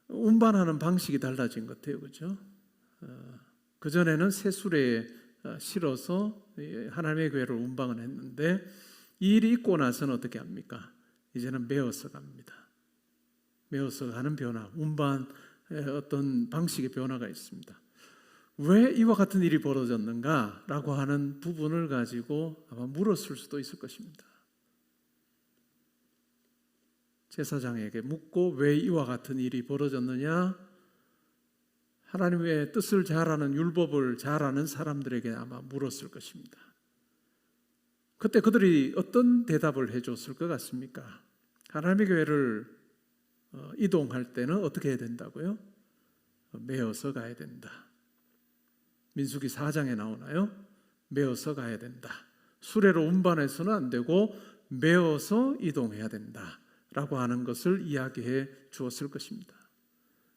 운반하는 방식이 달라진 것 같아요. 그렇죠? 그전에는 새수레에 실어서 하나님의 궤를 운반을 했는데 이 일이 있고 나서는 어떻게 합니까? 이제는 메어서 갑니다. 메어서 가는 변화, 운반의 어떤 방식의 변화가 있습니다. 왜 이와 같은 일이 벌어졌는가라고 하는 부분을 가지고 아마 물었을 수도 있을 것입니다. 제사장에게 묻고 왜 이와 같은 일이 벌어졌느냐? 하나님의 뜻을 잘 아는, 율법을 잘 아는 사람들에게 아마 물었을 것입니다. 그때 그들이 어떤 대답을 해줬을 것 같습니까? 하나님의 교회를 이동할 때는 어떻게 해야 된다고요? 메어서 가야 된다. 민수기 4장에 나오나요? 메어서 가야 된다. 수레로 운반해서는 안 되고 메어서 이동해야 된다 라고 하는 것을 이야기해 주었을 것입니다.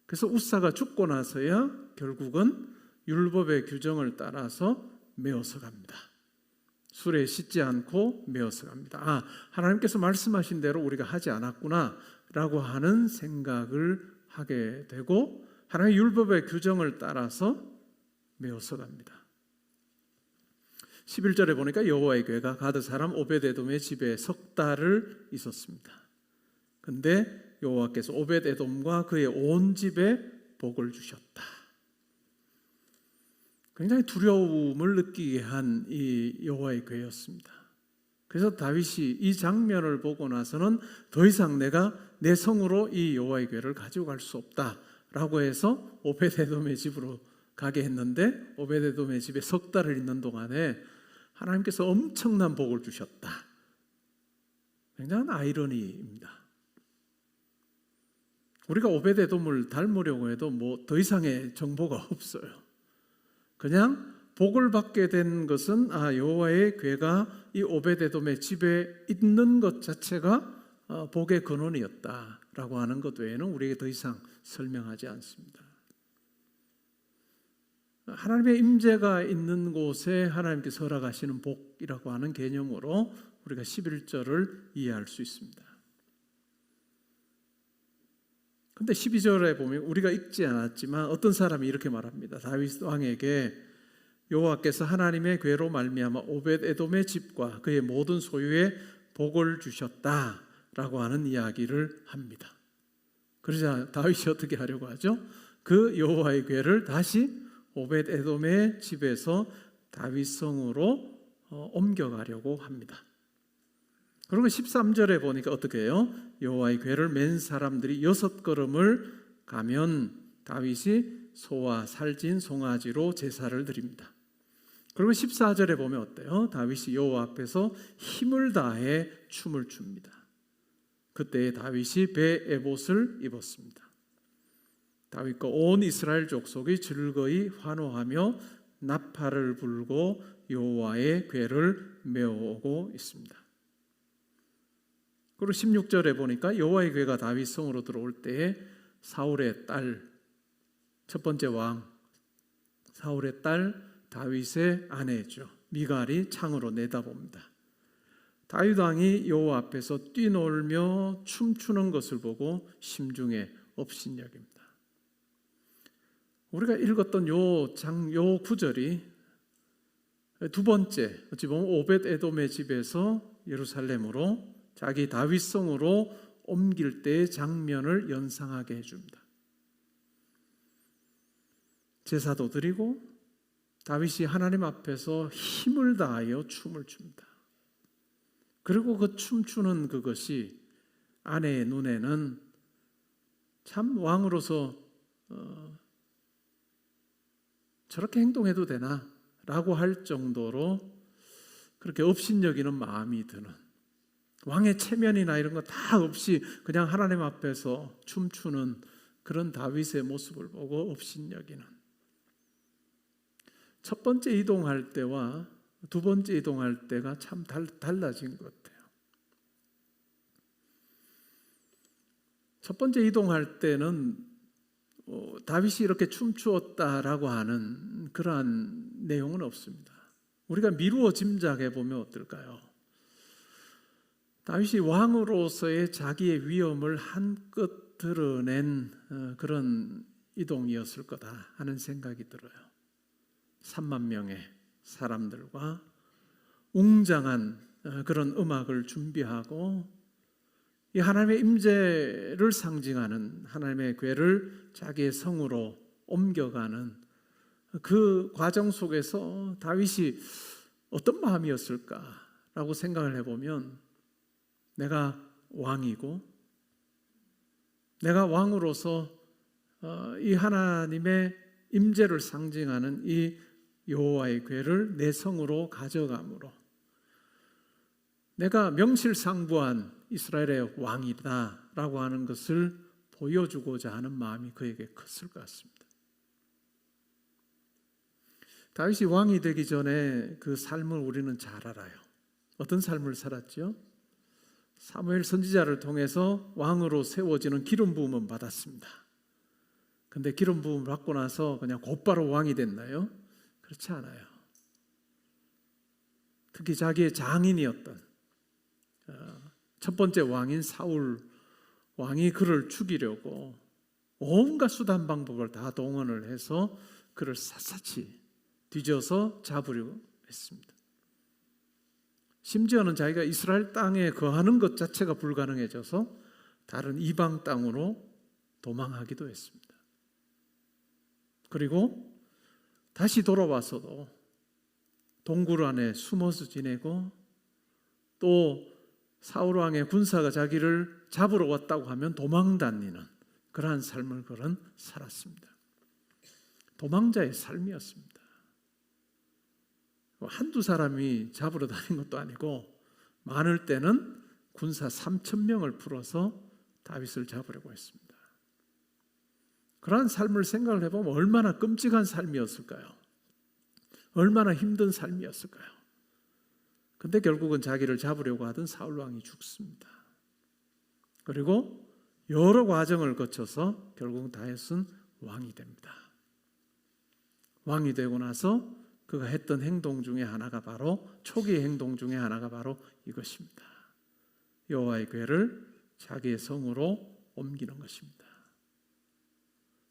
그래서 우사가 죽고 나서야 결국은 율법의 규정을 따라서 메어서 갑니다. 수레에 싣지 않고 메어서 갑니다. 하나님께서 말씀하신 대로 우리가 하지 않았구나 라고 하는 생각을 하게 되고 하나님의 율법의 규정을 따라서 메어서 갑니다. 11절에 보니까 여호와의 교회가 가드 사람 오벳에돔의 집에 석 달을 있었습니다. 근데 여호와께서 오벳에돔과 그의 온 집에 복을 주셨다. 굉장히 두려움을 느끼게 한 이 여호와의 교회였습니다. 그래서 다윗이 이 장면을 보고 나서는 더 이상 내가 내 성으로 이 여호와의 교회를 가지고 갈 수 없다라고 해서 오벳에돔의 집으로 가게 했는데 오벳에돔의 집에 석 달을 있는 동안에 하나님께서 엄청난 복을 주셨다. 굉장한 아이러니입니다. 우리가 오벳에돔을 닮으려고 해도 뭐 더 이상의 정보가 없어요. 그냥 복을 받게 된 것은 여호와의 궤가 이 오벳에돔의 집에 있는 것 자체가 복의 근원이었다라고 하는 것 외에는 우리에게 더 이상 설명하지 않습니다. 하나님의 임재가 있는 곳에 하나님께서 허락하시는 복이라고 하는 개념으로 우리가 11절을 이해할 수 있습니다. 근데 12절에 보면 우리가 읽지 않았지만 어떤 사람이 이렇게 말합니다. 다윗 왕에게 여호와께서 하나님의 궤로 말미암아 오벳에돔의 집과 그의 모든 소유에 복을 주셨다라고 하는 이야기를 합니다. 그러자 다윗이 어떻게 하려고 하죠? 그 여호와의 궤를 다시 오벳에돔의 집에서 다윗 성으로 옮겨가려고 합니다. 그리고 13절에 보니까 어떻게 해요? 여호와의 궤를 맨 사람들이 6걸음을 가면 다윗이 소와 살진 송아지로 제사를 드립니다. 그리고 14절에 보면 어때요? 다윗이 여호와 앞에서 힘을 다해 춤을 춥니다. 그때 다윗이 배 에봇을 입었습니다. 다윗과 온 이스라엘 족속이 즐거이 환호하며 나팔을 불고 여호와의 궤를 메어오고 있습니다. 그리고 16절에 보니까 여호와의 궤가 다윗 성으로 들어올 때에 사울의 딸, 첫 번째 왕 사울의 딸 다윗의 아내죠. 미갈이 창으로 내다봅니다. 다윗 왕이 여호와 앞에서 뛰놀며 춤추는 것을 보고 심중에 업신여깁니다. 우리가 읽었던 요 구절이 두 번째, 어찌 보면 오벳에돔의 집에서 예루살렘으로 자기 다윗성으로 옮길 때의 장면을 연상하게 해줍니다. 제사도 드리고 다윗이 하나님 앞에서 힘을 다하여 춤을 춥니다. 그리고 그 춤추는 그것이 아내의 눈에는 참 왕으로서 저렇게 행동해도 되나? 라고 할 정도로 그렇게 업신여기는 마음이 드는, 왕의 체면이나 이런 거 다 없이 그냥 하나님 앞에서 춤추는 그런 다윗의 모습을 보고 업신여기는, 첫 번째 이동할 때와 두 번째 이동할 때가 참 달라진 것 같아요. 첫 번째 이동할 때는 다윗이 이렇게 춤추었다라고 하는 그러한 내용은 없습니다. 우리가 미루어 짐작해 보면 어떨까요? 다윗이 왕으로서의 자기의 위엄을 한껏 드러낸 그런 이동이었을 거다 하는 생각이 들어요. 3만 명의 사람들과 웅장한 그런 음악을 준비하고 이 하나님의 임재를 상징하는 하나님의 궤를 자기의 성으로 옮겨가는 그 과정 속에서 다윗이 어떤 마음이었을까라고 생각을 해보면, 내가 왕이고 내가 왕으로서 이 하나님의 임재를 상징하는 이 여호와의 궤를 내 성으로 가져감으로 내가 명실상부한 이스라엘의 왕이다라고 하는 것을 보여주고자 하는 마음이 그에게 컸을 것 같습니다. 다윗이 왕이 되기 전에 그 삶을 우리는 잘 알아요. 어떤 삶을 살았죠? 사무엘 선지자를 통해서 왕으로 세워지는 기름 부음은 받았습니다. 근데 기름 부음을 받고 나서 그냥 곧바로 왕이 됐나요? 그렇지 않아요. 특히 자기의 장인이었던 첫 번째 왕인 사울 왕이 그를 죽이려고 온갖 수단 방법을 다 동원을 해서 그를 샅샅이 뒤져서 잡으려고 했습니다. 심지어는 자기가 이스라엘 땅에 거하는 것 자체가 불가능해져서 다른 이방 땅으로 도망하기도 했습니다. 그리고 다시 돌아와서도 동굴 안에 숨어서 지내고, 또 사울 왕의 군사가 자기를 잡으러 왔다고 하면 도망다니는 그러한 삶을 그는 살았습니다. 도망자의 삶이었습니다. 한두 사람이 잡으러 다닌 것도 아니고 많을 때는 군사 3,000명을 풀어서 다윗을 잡으려고 했습니다. 그러한 삶을 생각을 해보면 얼마나 끔찍한 삶이었을까요? 얼마나 힘든 삶이었을까요? 근데 결국은 자기를 잡으려고 하던 사울 왕이 죽습니다. 그리고 여러 과정을 거쳐서 결국 다윗은 왕이 됩니다. 왕이 되고 나서 그가 했던 행동 중에 하나가 바로, 초기의 행동 중에 하나가 바로 이것입니다. 여호와의 궤를 자기의 성으로 옮기는 것입니다.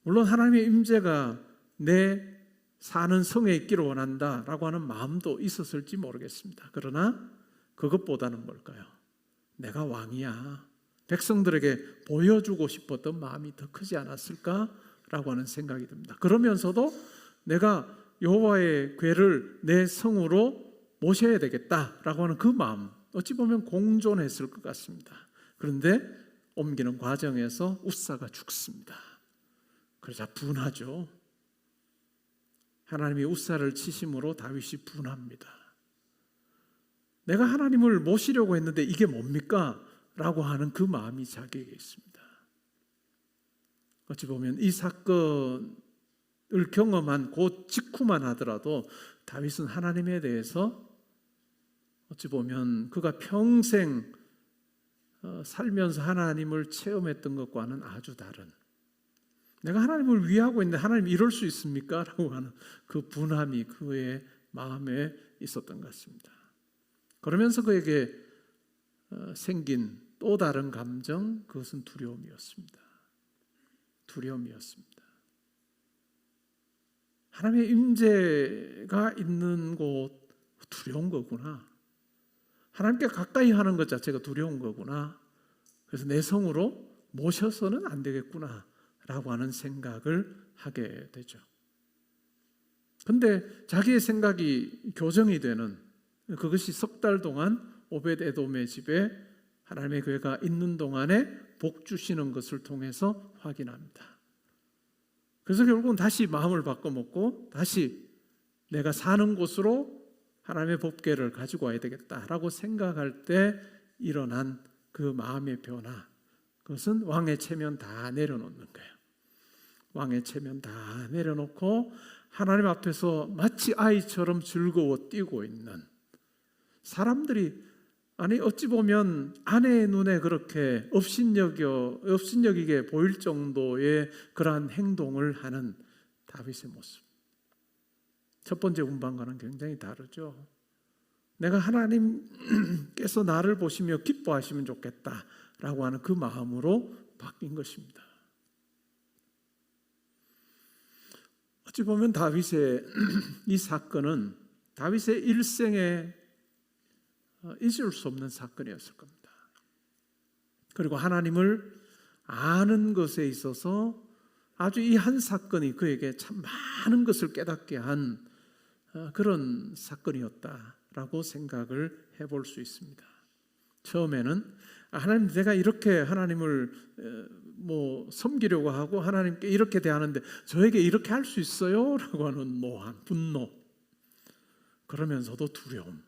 물론 하나님의 임재가 내 사는 성에 있기를 원한다라고 하는 마음도 있었을지 모르겠습니다. 그러나 그것보다는 뭘까요? 내가 왕이야. 백성들에게 보여주고 싶었던 마음이 더 크지 않았을까라고 하는 생각이 듭니다. 그러면서도 내가 여호와의 궤를 내 성으로 모셔야 되겠다라고 하는 그 마음, 어찌 보면 공존했을 것 같습니다. 그런데 옮기는 과정에서 웃사가 죽습니다. 그러자 분하죠. 하나님이 웃사를 치심으로 다윗이 분합니다. 내가 하나님을 모시려고 했는데 이게 뭡니까? 라고 하는 그 마음이 자기에게 있습니다. 어찌 보면 이 사건을 경험한 그 직후만 하더라도 다윗은 하나님에 대해서 어찌 보면 그가 평생 살면서 하나님을 체험했던 것과는 아주 다른, 내가 하나님을 위하고 있는데 하나님 이럴 수 있습니까? 라고 하는 그 분함이 그의 마음에 있었던 것 같습니다. 그러면서 그에게 생긴 또 다른 감정, 그것은 두려움이었습니다. 두려움이었습니다. 하나님의 임재가 있는 곳, 두려운 거구나. 하나님께 가까이 하는 것 자체가 두려운 거구나. 그래서 내 성으로 모셔서는 안 되겠구나 라고 하는 생각을 하게 되죠. 근데 자기의 생각이 교정이 되는, 그것이 석 달 동안 오벳 에돔의 집에 하나님의 궤가 있는 동안에 복 주시는 것을 통해서 확인합니다. 그래서 결국은 다시 마음을 바꿔먹고 다시 내가 사는 곳으로 하나님의 법궤를 가지고 와야 되겠다라고 생각할 때 일어난 그 마음의 변화, 그것은 왕의 체면 다 내려놓는 거예요. 왕의 체면 다 내려놓고 하나님 앞에서 마치 아이처럼 즐거워 뛰고 있는, 사람들이 아니 어찌 보면 아내의 눈에 그렇게 업신여기게 보일 정도의 그러한 행동을 하는 다윗의 모습. 첫 번째 운반과는 굉장히 다르죠. 내가 하나님께서 나를 보시며 기뻐하시면 좋겠다라고 하는 그 마음으로 바뀐 것입니다. 어찌 보면 다윗의 이 사건은 다윗의 일생에 잊을 수 없는 사건이었을 겁니다. 그리고 하나님을 아는 것에 있어서 아주 이 한 사건이 그에게 참 많은 것을 깨닫게 한 그런 사건이었다라고 생각을 해볼 수 있습니다. 처음에는 하나님, 내가 이렇게 하나님을 섬기려고 하고 하나님께 이렇게 대하는데 저에게 이렇게 할 수 있어요? 라고 하는 노함, 분노, 그러면서도 두려움.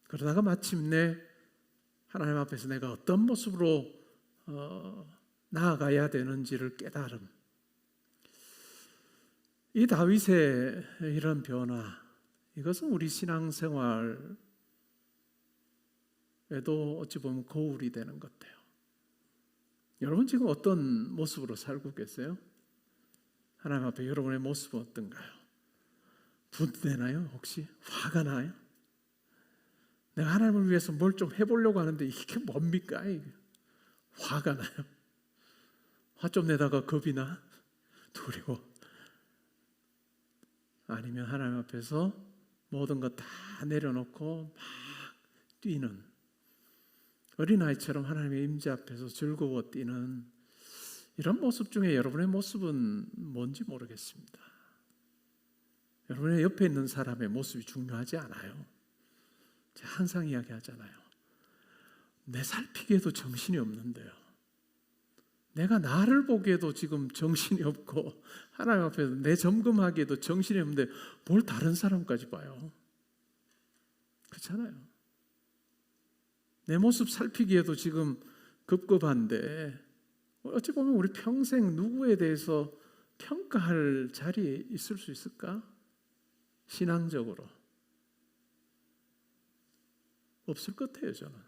그러다가 마침내 하나님 앞에서 내가 어떤 모습으로 나아가야 되는지를 깨달음. 이 다윗의 이런 변화, 이것은 우리 신앙생활에도 어찌 보면 거울이 되는 것 같아요. 여러분 지금 어떤 모습으로 살고 계세요? 하나님 앞에 여러분의 모습은 어떤가요? 분되나요? 혹시 화가 나요? 내가 하나님을 위해서 뭘 좀 해보려고 하는데 이게 뭡니까? 이게 화가 나요. 화 좀 내다가 겁이 나? 두려워? 아니면 하나님 앞에서 모든 것 다 내려놓고 막 뛰는, 어린아이처럼 하나님의 임재 앞에서 즐거워 뛰는 이런 모습 중에 여러분의 모습은 뭔지 모르겠습니다. 여러분의 옆에 있는 사람의 모습이 중요하지 않아요. 제가 항상 이야기하잖아요. 내 살피기에도 정신이 없는데요, 내가 나를 보기에도 지금 정신이 없고 하나님 앞에서 내 점검하기에도 정신이 없는데 뭘 다른 사람까지 봐요? 그렇잖아요. 내 모습 살피기에도 지금 급급한데 어찌 보면 우리 평생 누구에 대해서 평가할 자리에 있을 수 있을까? 신앙적으로 없을 것 같아요. 저는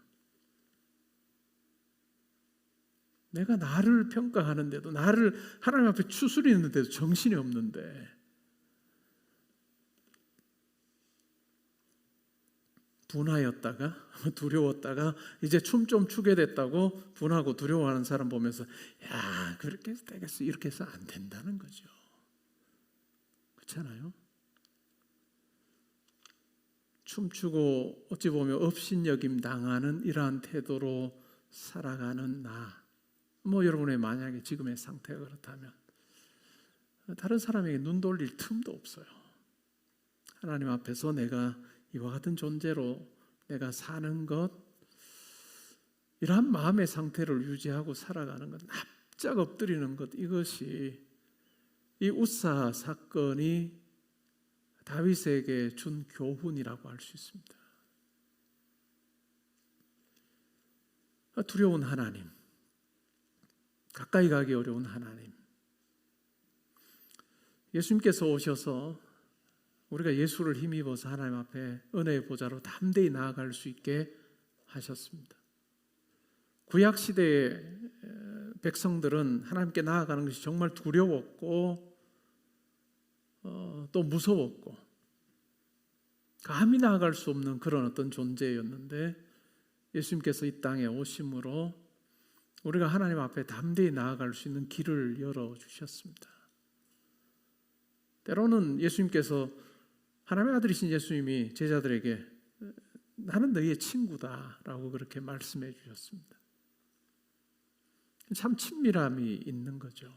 내가 나를 평가하는데도, 나를 하나님 앞에 추스리는데도 정신이 없는데, 분하였다가 두려웠다가 이제 춤 좀 추게 됐다고 분하고 두려워하는 사람 보면서 야, 그렇게 해서 되겠어, 이렇게 해서 안 된다는 거죠. 그렇잖아요. 춤추고 어찌 보면 업신여김 당하는 이러한 태도로 살아가는 나, 여러분의 만약에 지금의 상태가 그렇다면 다른 사람에게 눈 돌릴 틈도 없어요. 하나님 앞에서 내가 이와 같은 존재로 내가 사는 것, 이러한 마음의 상태를 유지하고 살아가는 것, 납작 엎드리는 것, 이것이 이 웃사 사건이 다윗에게 준 교훈이라고 할 수 있습니다. 두려운 하나님, 가까이 가기 어려운 하나님, 예수님께서 오셔서 우리가 예수를 힘입어서 하나님 앞에 은혜의 보좌로 담대히 나아갈 수 있게 하셨습니다. 구약시대의 백성들은 하나님께 나아가는 것이 정말 두려웠고 또 무서웠고 감히 나아갈 수 없는 그런 어떤 존재였는데, 예수님께서 이 땅에 오심으로 우리가 하나님 앞에 담대히 나아갈 수 있는 길을 열어주셨습니다. 때로는 예수님께서, 하나님의 아들이신 예수님이 제자들에게 나는 너희의 친구다라고 그렇게 말씀해 주셨습니다. 참 친밀함이 있는 거죠.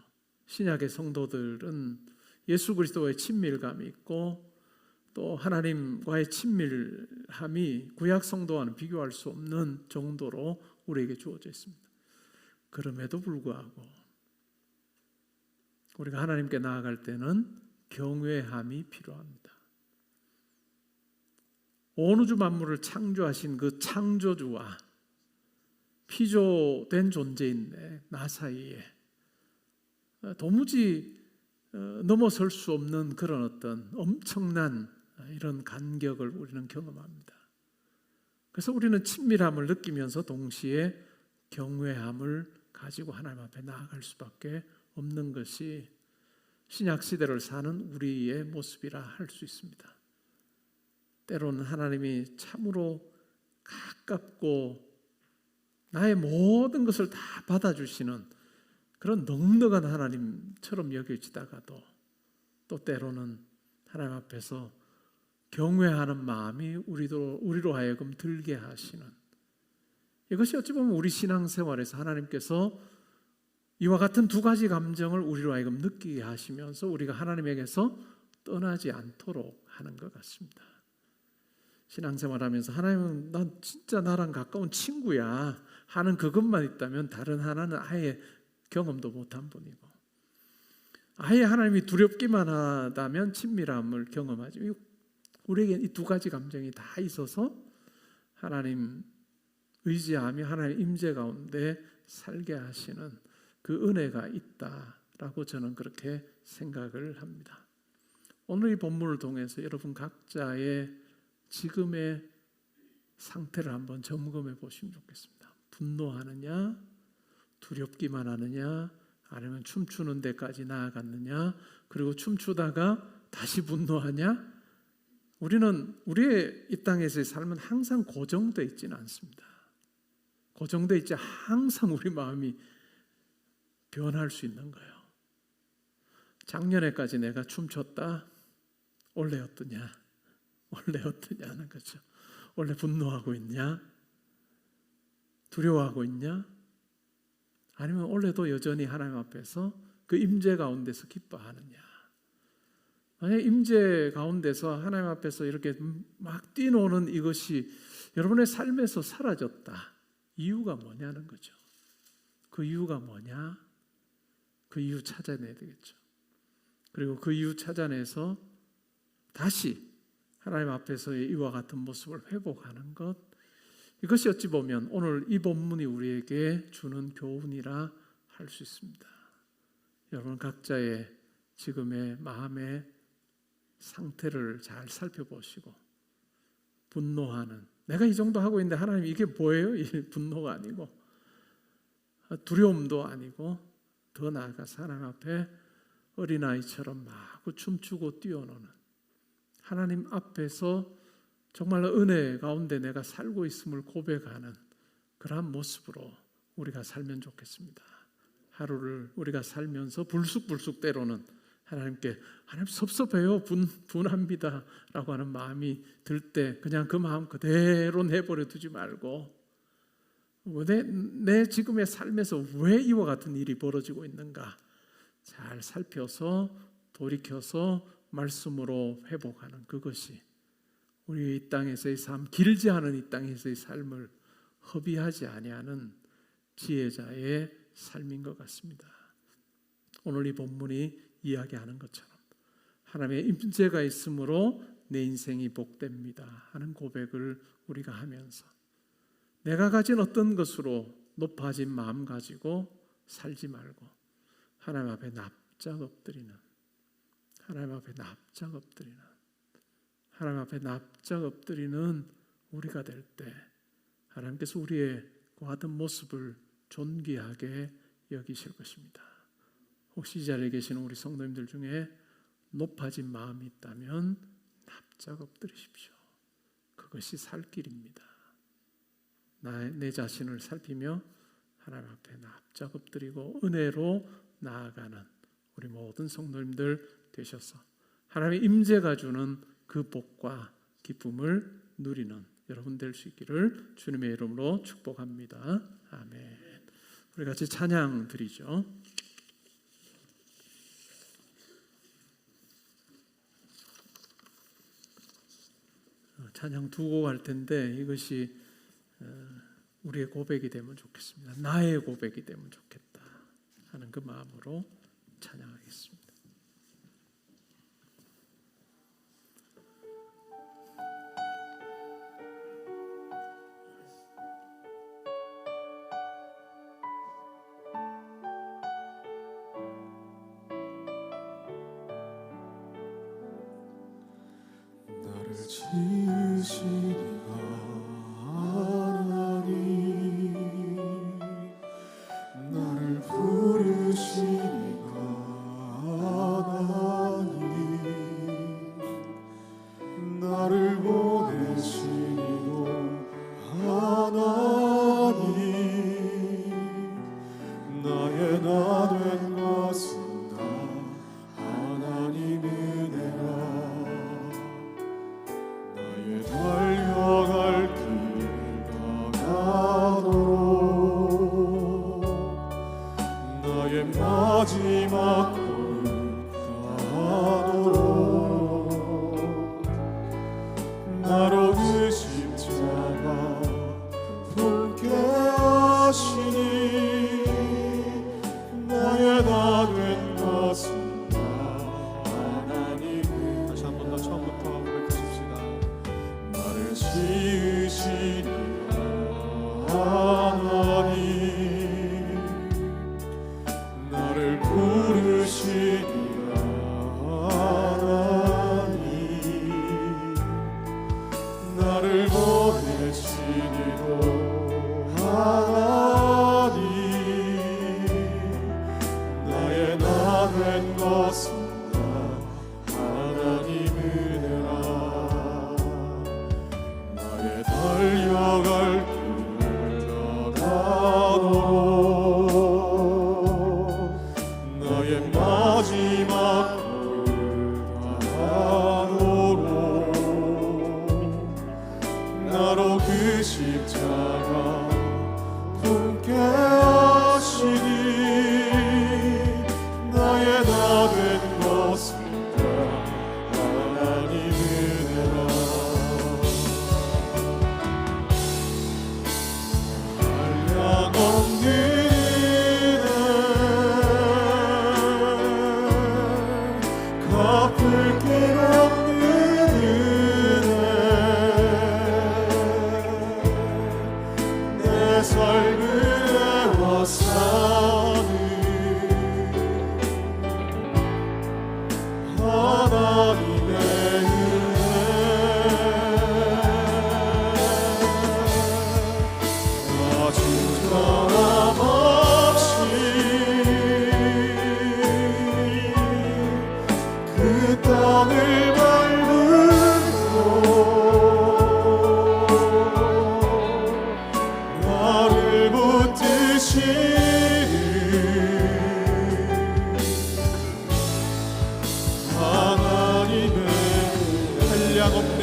신약의 성도들은 예수 그리스도와의 친밀감이 있고 또 하나님과의 친밀함이 구약 성도와는 비교할 수 없는 정도로 우리에게 주어져 있습니다. 그럼에도 불구하고 우리가 하나님께 나아갈 때는 경외함이 필요합니다. 온 우주 만물을 창조하신 그 창조주와 피조된 존재인데 나 사이에 도무지 넘어설 수 없는 그런 어떤 엄청난 이런 간격을 우리는 경험합니다. 그래서 우리는 친밀함을 느끼면서 동시에 경외함을 가지고 하나님 앞에 나아갈 수밖에 없는 것이 신약 시대를 사는 우리의 모습이라 할 수 있습니다. 때로는 하나님이 참으로 가깝고 나의 모든 것을 다 받아주시는 그런 넉넉한 하나님처럼 여겨지다가도 또 때로는 하나님 앞에서 경외하는 마음이 우리로 하여금 들게 하시는 이것이 어찌 보면 우리 신앙생활에서 하나님께서 이와 같은 두 가지 감정을 우리로 하여금 느끼게 하시면서 우리가 하나님에게서 떠나지 않도록 하는 것 같습니다. 신앙생활하면서 하나님은 난 진짜 나랑 가까운 친구야 하는 그것만 있다면 다른 하나는 아예 경험도 못한 분이고, 아예 하나님이 두렵기만 하다면 친밀함을 경험하죠. 우리에게 이 두 가지 감정이 다 있어서 하나님 의지하며 하나님 임재 가운데 살게 하시는 그 은혜가 있다라고 저는 그렇게 생각을 합니다. 오늘 이 본문을 통해서 여러분 각자의 지금의 상태를 한번 점검해 보시면 좋겠습니다. 분노하느냐, 두렵기만 하느냐, 아니면 춤추는 데까지 나아갔느냐, 그리고 춤추다가 다시 분노하냐. 우리는 우리의 이 땅에서의 삶은 항상 고정되어 있지는 않습니다. 고정되어 있지 항상 우리 마음이 변할 수 있는 거예요. 작년에까지 내가 춤췄다. 올해 어떠냐? 원래 어떠냐는 거죠. 원래 분노하고 있냐? 두려워하고 있냐? 아니면 원래도 여전히 하나님 앞에서 그 임재 가운데서 기뻐하느냐? 만약 임재 가운데서 하나님 앞에서 이렇게 막 뛰노는 이것이 여러분의 삶에서 사라졌다. 이유가 뭐냐는 거죠. 그 이유가 뭐냐? 그 이유 찾아내야 되겠죠. 그리고 그 이유 찾아내서 다시 하나님 앞에서의 이와 같은 모습을 회복하는 것, 이것이 어찌 보면 오늘 이 본문이 우리에게 주는 교훈이라 할 수 있습니다. 여러분 각자의 지금의 마음의 상태를 잘 살펴보시고, 분노하는, 내가 이 정도 하고 있는데 하나님 이게 뭐예요? 이 분노가 아니고 두려움도 아니고 더 나아가서 하나님 앞에 어린아이처럼 마구 춤추고 뛰어노는, 하나님 앞에서 정말로 은혜 가운데 내가 살고 있음을 고백하는 그러한 모습으로 우리가 살면 좋겠습니다. 하루를 우리가 살면서 불쑥불쑥 때로는 하나님께 하나님 섭섭해요, 분합니다 라고 하는 마음이 들 때 그냥 그 마음 그대로 내버려 두지 말고, 내 지금의 삶에서 왜 이와 같은 일이 벌어지고 있는가 잘 살펴서 돌이켜서 말씀으로 회복하는 그것이 우리 이 땅에서의 삶, 길지 않은 이 땅에서의 삶을 허비하지 아니하는 지혜자의 삶인 것 같습니다. 오늘 이 본문이 이야기하는 것처럼 하나님의 임재가 있으므로 내 인생이 복됩니다 하는 고백을 우리가 하면서 내가 가진 어떤 것으로 높아진 마음 가지고 살지 말고 하나님 앞에 납작 엎드리는, 하나님 앞에 납작 엎드리는, 하나님 앞에 납작 엎드리는 우리가 될 때 하나님께서 우리의 그 같은 모습을 존귀하게 여기실 것입니다. 혹시 이 자리에 계시는 우리 성도님들 중에 높아진 마음이 있다면 납작 엎드리십시오. 그것이 살 길입니다. 내 자신을 살피며 하나님 앞에 납작 엎드리고 은혜로 나아가는 우리 모든 성도님들 되셔서 하나님의 임재가 주는 그 복과 기쁨을 누리는 여러분 될 수 있기를 주님의 이름으로 축복합니다. 아멘. 우리 같이 찬양 드리죠. 찬양 두고 갈 텐데 이것이 우리의 고백이 되면 좋겠습니다. 나의 고백이 되면 좋겠다 하는 그 마음으로 찬양하겠습니다. 나를 지으시니가 하나님, 나를 부르시니가 하나님, 나를 보내시니도 하나님, 나의 나 된 것은 다 하나님 은혜라. 나의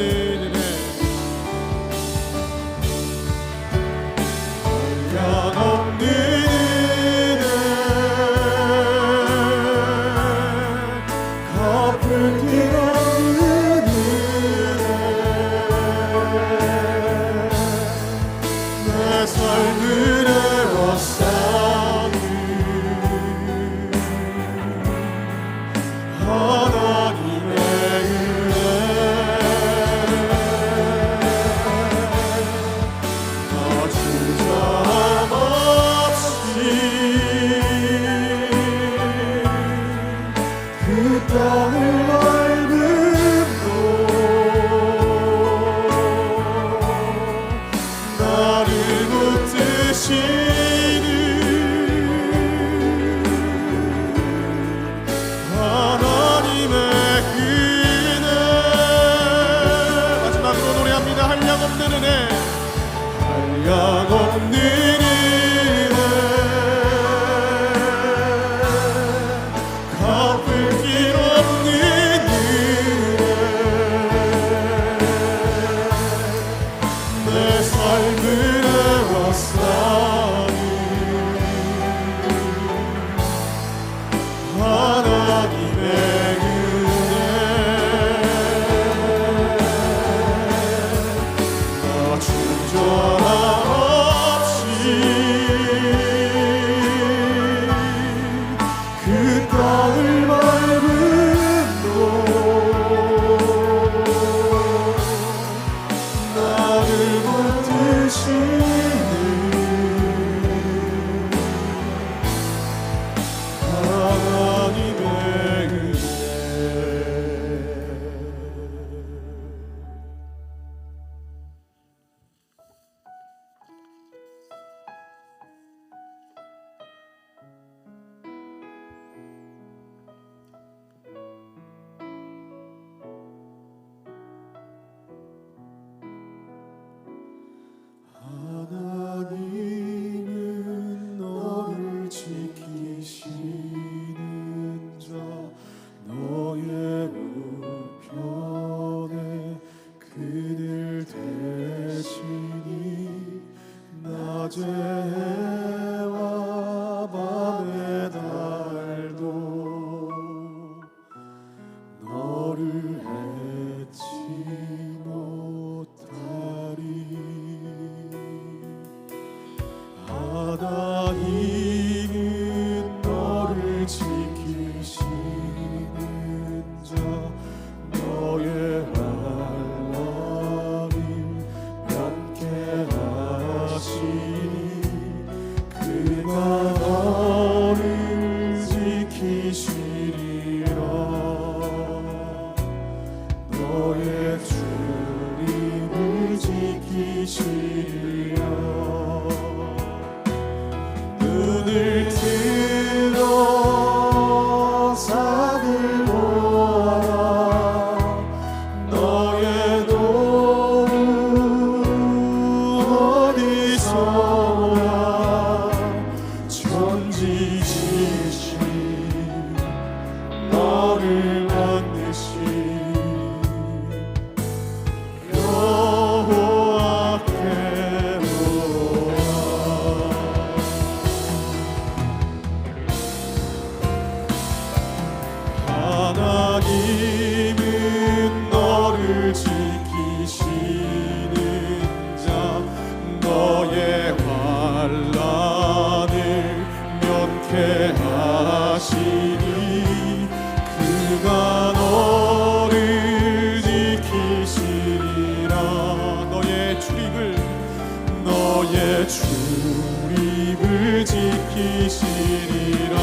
한량없는 한량없는 은혜 갚을 길 없는 은혜 내 삶을 애워싸는 하나님의 은혜 나 주저함 없이 그 땅을 밟음도 나를 붙드시는 하나님의 은혜 마지막으로 노래합니다. 한량없는 은혜 한량없는 은혜 갚을 길 없는 은혜 내 삶을 애워싸는 하나님의 은혜 나 주저함 그 땅을 밟음도 나를 붙드시는 하나님의 은혜 하나님은 너를 지키시는 자 너의 우편에 그늘 대시니 낮의 해와 밤의 달도 너를 해치 못하리 하나님은 너를 지키시는 자 너의 환난을 면케 하시니 그가 너를 지키시리라 너의 주님을 지키시리라 눈을 들어 산을 보아라 너의 도움 어디서야 천지 지으신 너를 만드신 여호와께로라 하나님은 너를 지키시는 자 너의 환난을 면케 하시니 그가 너를 지키시리라 너의 출입을 지키시리라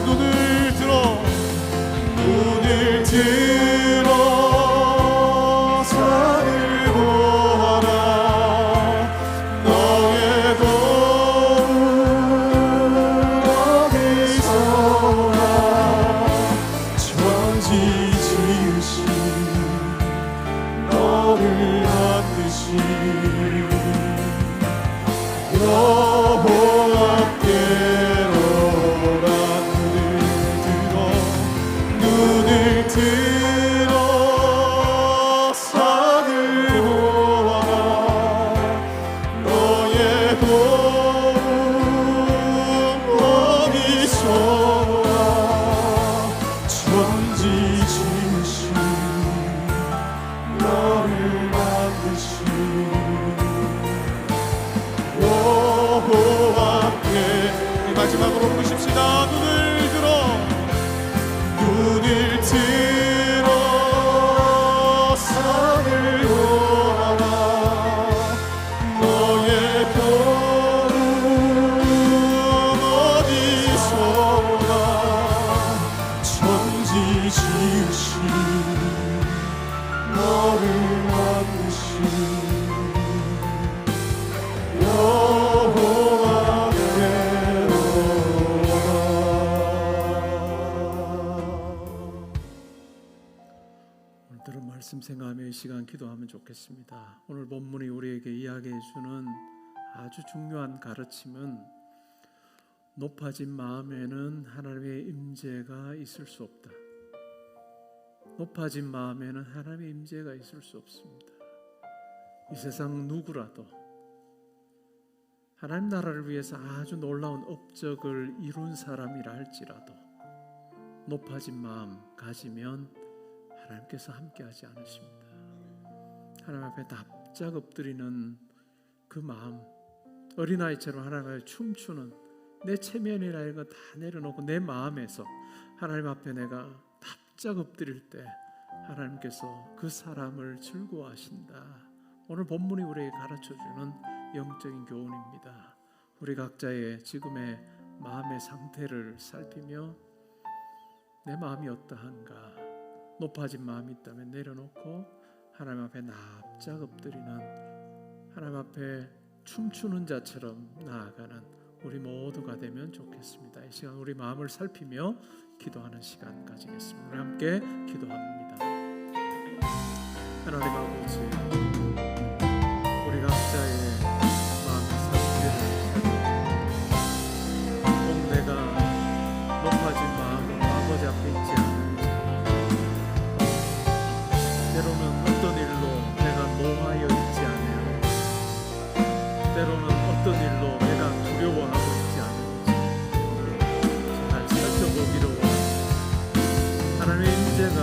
눈을 들어 산을 보아라 너의 도움 어디서나 천지 지으신 너를 만드신 여호와께로라 눈을 들어 산을 스스로 산을 돌아라. 너의 별은 어디서 오나. 천지 지으신 너를 만드신 오늘들은 말씀 생각하며 이 시간 기도하면 좋겠습니다. 오늘 본문이 우리에게 이야기해 주는 아주 중요한 가르침은 높아진 마음에는 하나님의 임재가 있을 수 없다. 높아진 마음에는 하나님의 임재가 있을 수 없습니다. 이 세상 누구라도 하나님 나라를 위해서 아주 놀라운 업적을 이룬 사람이라 할지라도 높아진 마음 가지면 하나님께서 함께하지 않으십니다. 하나님 앞에 납작 엎드리는 그 마음, 어린아이처럼 하나님 앞에 춤추는 내 체면이라 이거 다 내려놓고 내 마음에서 하나님 앞에 내가 납작 엎드릴 때 하나님께서 그 사람을 즐거워하신다. 오늘 본문이 우리에게 가르쳐주는 영적인 교훈입니다. 우리 각자의 지금의 마음의 상태를 살피며 내 마음이 어떠한가, 높아진 마음이 있다면 내려놓고 하나님 앞에 납작 엎드리는, 하나님 앞에 춤추는 자처럼 나아가는 우리 모두가 되면 좋겠습니다. 이 시간 우리 마음을 살피며 기도하는 시간 가지겠습니다. 우리 함께 기도합니다. 하나님 아버지, 우리 각자의 마음의 상태를 살펴봅니다. 꼭 내가 높아진 마음으로 아버지 앞에 있지 않은지, 때로는 어떤 일로 내가 노하여 있지 않아요. 때로는 어떤 일로 내가 두려워하고 있지 않은지 잘 살펴보기를 원합니다. 하나님의 임재가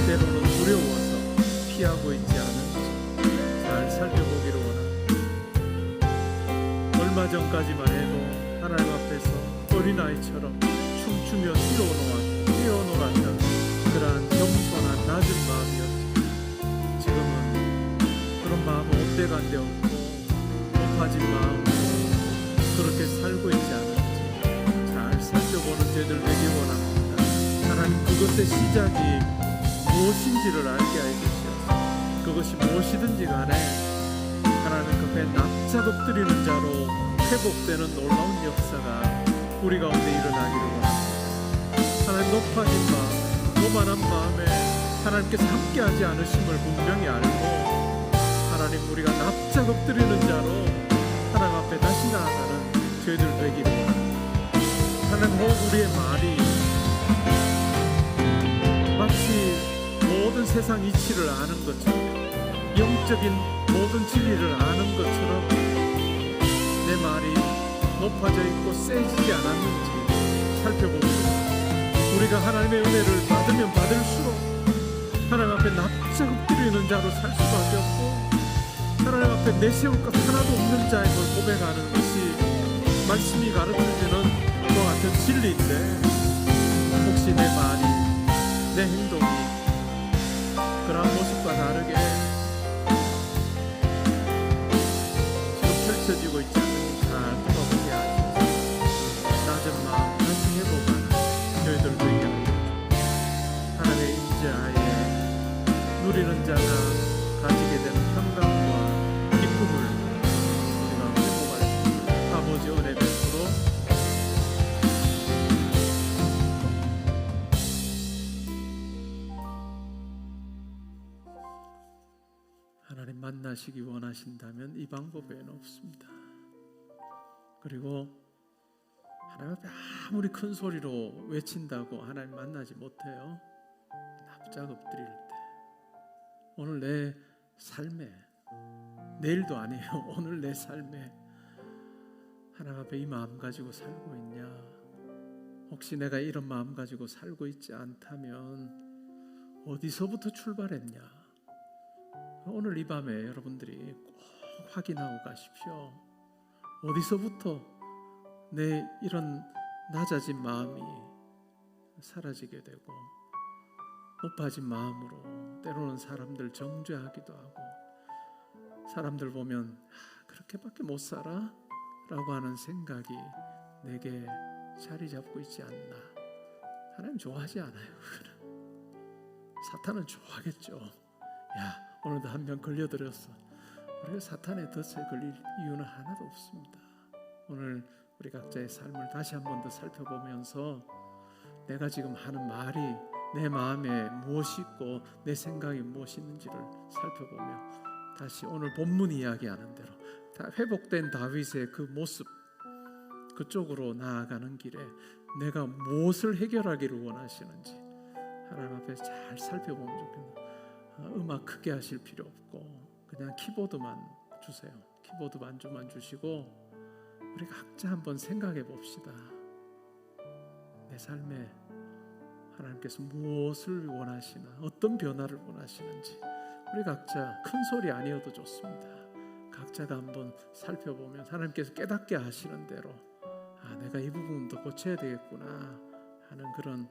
때로는 두려워서 피하고 있지 않은지 잘 살펴보기를 원합니다. 얼마 전까지만 해도 하나님 앞에서 어린아이처럼 춤추며 뛰어놀았던 그러한 겸손한 낮은 마음이었죠. 지금은 그런 마음은 온데간데 없고 높아진 마음으로 그렇게 살고 있지 않은지 잘 살펴보는 저희들 되기 원합니다. 하나님, 그것의 시작이 무엇인지를 알게 하여 주시옵소서. 그것이 무엇이든지 간에 하나님 그 앞에 납작 엎드리는 자로 회복되는 놀라운 역사가 우리 가운데 일어나기를 원합니다. 하나님, 높아진 마음, 오만한 마음에 하나님께서 함께하지 않으심을 분명히 알고 하나님, 우리가 납작 엎드리는 자로 하나님 앞에 다시 나아가는 저희들 되기를 원합니다. 하나님, 혹 우리의 말이 마치 모든 세상 이치를 아는 것처럼, 영적인 모든 진리를 아는 것처럼 내 말이 높아져 있고 세지지 않았는지 살펴보고, 우리가 하나님의 은혜를 받으면 받을수록 하나님 앞에 납작 엎드리는 자로 살 수밖에 없고, 하나님 앞에 내세울 것 하나도 없는 자임을 고백하는 것이 말씀이 가르쳐주는 그와 같은 진리인데, 혹시 내 말이, 내 행동이 그러한 모습과 다르게 지금 펼쳐지고 있지 않은지 잘 돌아보게 하시고, 낮은 마음 다시 회복하는 저희들 되게 하시고, 하나님의 임재하에 누리는 자가 가지게 되는 평강과 기쁨을 우리가 회복할 수 있는 아버지 은혜 베풀어 하나님 만나시기 원하신다면 이 방법 외에는 없습니다. 그리고 하나님 앞에 아무리 큰 소리로 외친다고 하나님 만나지 못해요. 납작 엎드릴 때, 오늘 내 삶에, 내일도 아니에요, 오늘 내 삶에 하나님 앞에 이 마음 가지고 살고 있냐? 혹시 내가 이런 마음 가지고 살고 있지 않다면 어디서부터 출발했냐? 오늘 이 밤에 여러분들이 꼭 확인하고 가십시오. 어디서부터 내 이런 낮아진 마음이 사라지게 되고 높아진 마음으로 때로는 사람들 정죄하기도 하고 사람들 보면 그렇게밖에 못 살아? 라고 하는 생각이 내게 자리 잡고 있지 않나. 하나님 좋아하지 않아요. 사탄은 좋아하겠죠. 야, 오늘도 한 명 걸려들었어. 우리가 사탄의 덫에 걸릴 이유는 하나도 없습니다. 오늘 우리 각자의 삶을 다시 한 번 더 살펴보면서 내가 지금 하는 말이 내 마음에 무엇이 있고 내 생각이 무엇이 있는지를 살펴보며 다시 오늘 본문 이야기하는 대로 다 회복된 다윗의 그 모습 그쪽으로 나아가는 길에 내가 무엇을 해결하기를 원하시는지 하나님 앞에 잘 살펴보면 좋겠네요. 음악 크게 하실 필요 없고 그냥 키보드만 주세요. 키보드 반주만 주시고 우리 각자 한번 생각해 봅시다. 내 삶에 하나님께서 무엇을 원하시나, 어떤 변화를 원하시는지 우리 각자 큰 소리 아니어도 좋습니다. 각자가 한번 살펴보면 하나님께서 깨닫게 하시는 대로 내가 이 부분도 고쳐야 되겠구나 하는 그런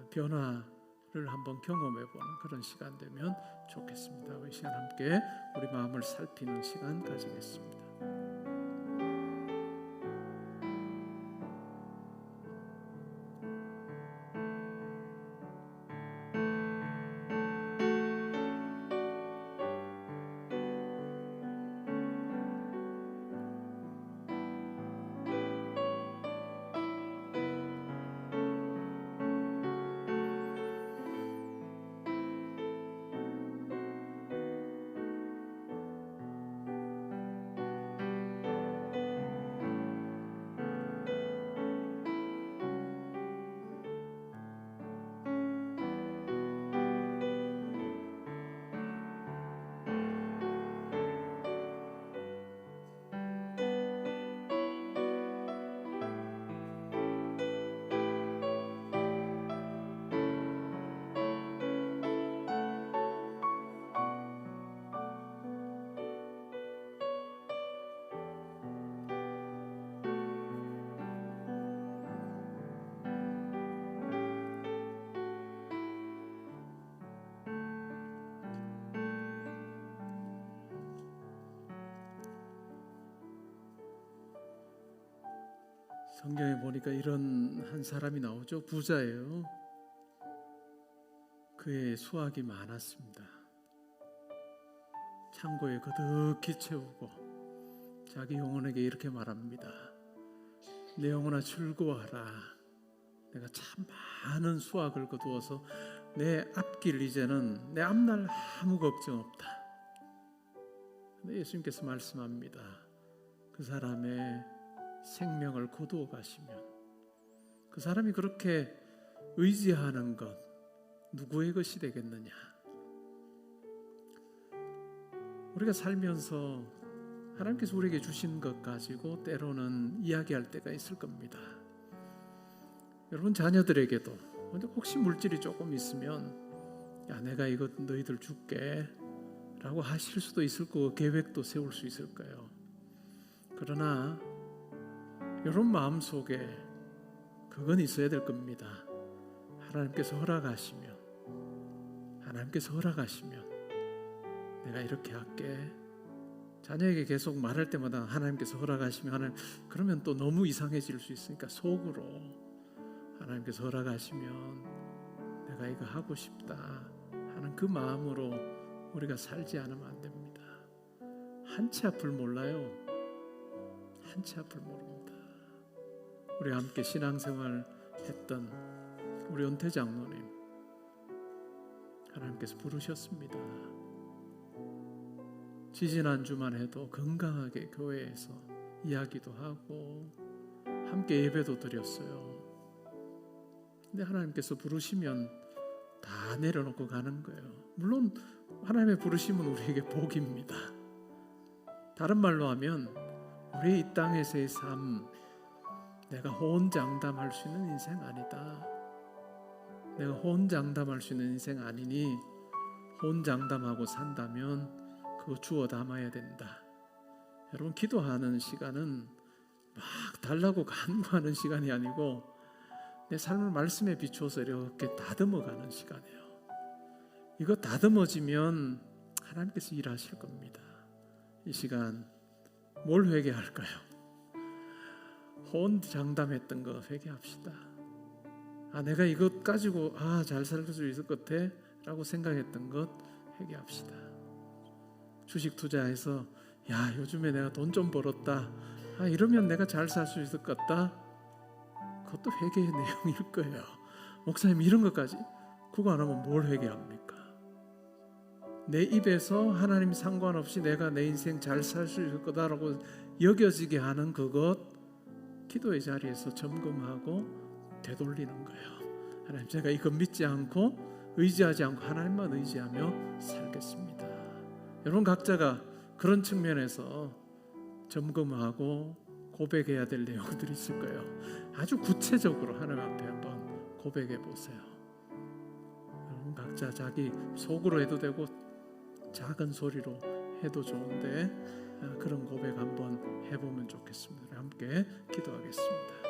변화를 한번 경험해보는 그런 시간 되면 좋겠습니다. 이 시간 함께 우리 마음을 살피는 시간 가지겠습니다. 성경에 보니까 이런 한 사람이 나오죠. 부자예요. 그의 수확이 많았습니다. 창고에 거득히 채우고 자기 영혼에게 이렇게 말합니다. 내 영혼아 즐거워하라. 내가 참 많은 수확을 거두어서 내 앞길 이제는 내 앞날 아무 걱정 없다. 근데 예수님께서 말씀합니다. 그 사람의 생명을 거두어 가시면 그 사람이 그렇게 의지하는 것 누구의 것이 되겠느냐? 우리가 살면서 하나님께서 우리에게 주신 것 가지고 때로는 이야기할 때가 있을 겁니다. 여러분 자녀들에게도 혹시 물질이 조금 있으면 야 내가 이것 너희들 줄게 라고 하실 수도 있을 거고 계획도 세울 수 있을 거예요. 그러나 이런 마음속에 그건 있어야 될 겁니다. 하나님께서 허락하시면 내가 이렇게 할게. 자녀에게 계속 말할 때마다 하나님께서 허락하시면 하나님 그러면 또 너무 이상해질 수 있으니까 속으로 하나님께서 허락하시면 내가 이거 하고 싶다 하는 그 마음으로 우리가 살지 않으면 안 됩니다. 한치 앞을 몰라요. 한치 앞을 모릅니다. 우리 함께 신앙생활 했던 우리 은퇴 장로님 하나님께서 부르셨습니다. 지지난주만 해도 건강하게 교회에서 이야기도 하고 함께 예배도 드렸어요. 근데 하나님께서 부르시면 다 내려놓고 가는 거예요. 물론 하나님의 부르심은 우리에게 복입니다. 다른 말로 하면 우리 이 땅에서의 삶 내가 호언장담할 수 있는 인생 아니다. 내가 호언장담할 수 있는 인생 아니니 호언장담하고 산다면 그거 주워 담아야 된다. 여러분 기도하는 시간은 막 달라고 간구하는 시간이 아니고 내 삶을 말씀에 비추어서 이렇게 다듬어가는 시간이에요. 이거 다듬어지면 하나님께서 일하실 겁니다. 이 시간 뭘 회개할까요? 혼장담했던 거 회개합시다. 내가 이것 가지고 잘 살 수 있을 것 같아 라고 생각했던 것 회개합시다. 주식 투자해서 요즘에 내가 돈 좀 벌었다, 이러면 내가 잘 살 수 있을 것 같다, 그것도 회개의 내용일 거예요. 목사님, 이런 것까지 그거 안 하면 뭘 회개합니까? 내 입에서 하나님 상관없이 내가 내 인생 잘 살 수 있을 거다라고 여겨지게 하는 그것, 기도의 자리에서 점검하고 되돌리는 거예요. 하나님, 제가 이거 믿지 않고 의지하지 않고 하나님만 의지하며 살겠습니다. 여러분 각자가 그런 측면에서 점검하고 고백해야 될 내용들이 있을 거예요. 아주 구체적으로 하나님 앞에 한번 고백해 보세요. 여러분 각자 자기 속으로 해도 되고 작은 소리로 해도 좋은데 그런 고백 한번 해보면 좋겠습니다. 함께 기도하겠습니다.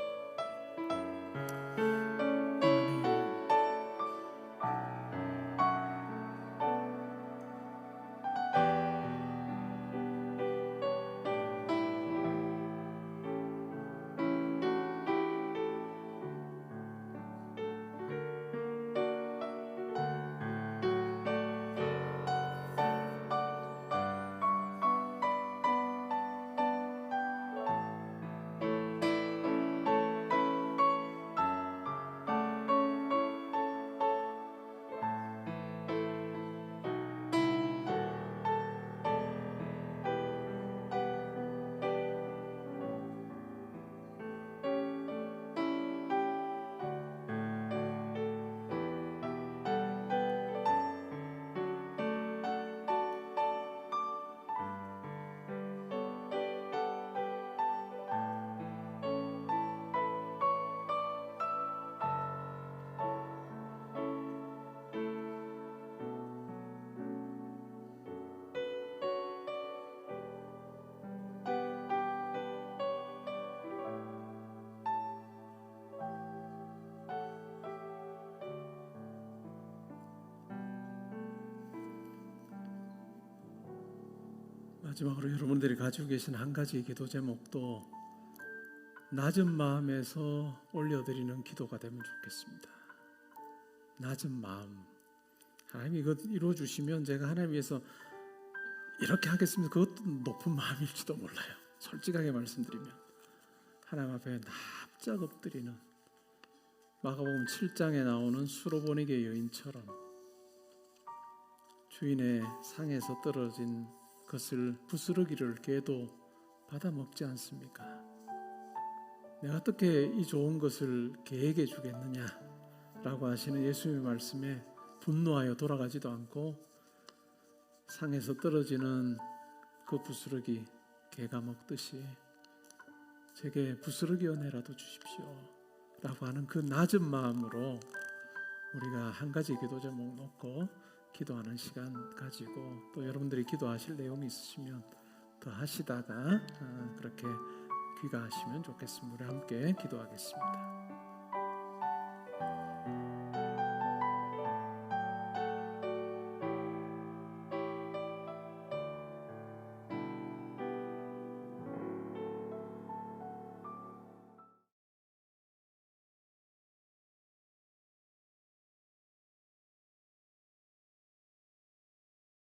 마지막으로 여러분들이 가지고 계신 한 가지 기도 제목도 낮은 마음에서 올려드리는 기도가 되면 좋겠습니다. 낮은 마음, 하나님 이것 이루어주시면 제가 하나님 위해서 이렇게 하겠습니다. 그것도 높은 마음일지도 몰라요. 솔직하게 말씀드리면 하나님 앞에 납작 엎드리는, 마가복음 7장에 나오는 수로보니게 여인처럼 주인의 상에서 떨어진 것을 부스러기를 개도 받아 먹지 않습니까? 내가 어떻게 이 좋은 것을 개에게 주겠느냐 라고 하시는 예수님의 말씀에 분노하여 돌아가지도 않고 상에서 떨어지는 그 부스러기 개가 먹듯이 제게 부스러기 은혜라도 주십시오 라고 하는 그 낮은 마음으로 우리가 한 가지 기도 제목 놓고 기도하는 시간 가지고, 또 여러분들이 기도하실 내용이 있으시면 더 하시다가 그렇게 귀가하시면 좋겠습니다. 우리 함께 기도하겠습니다.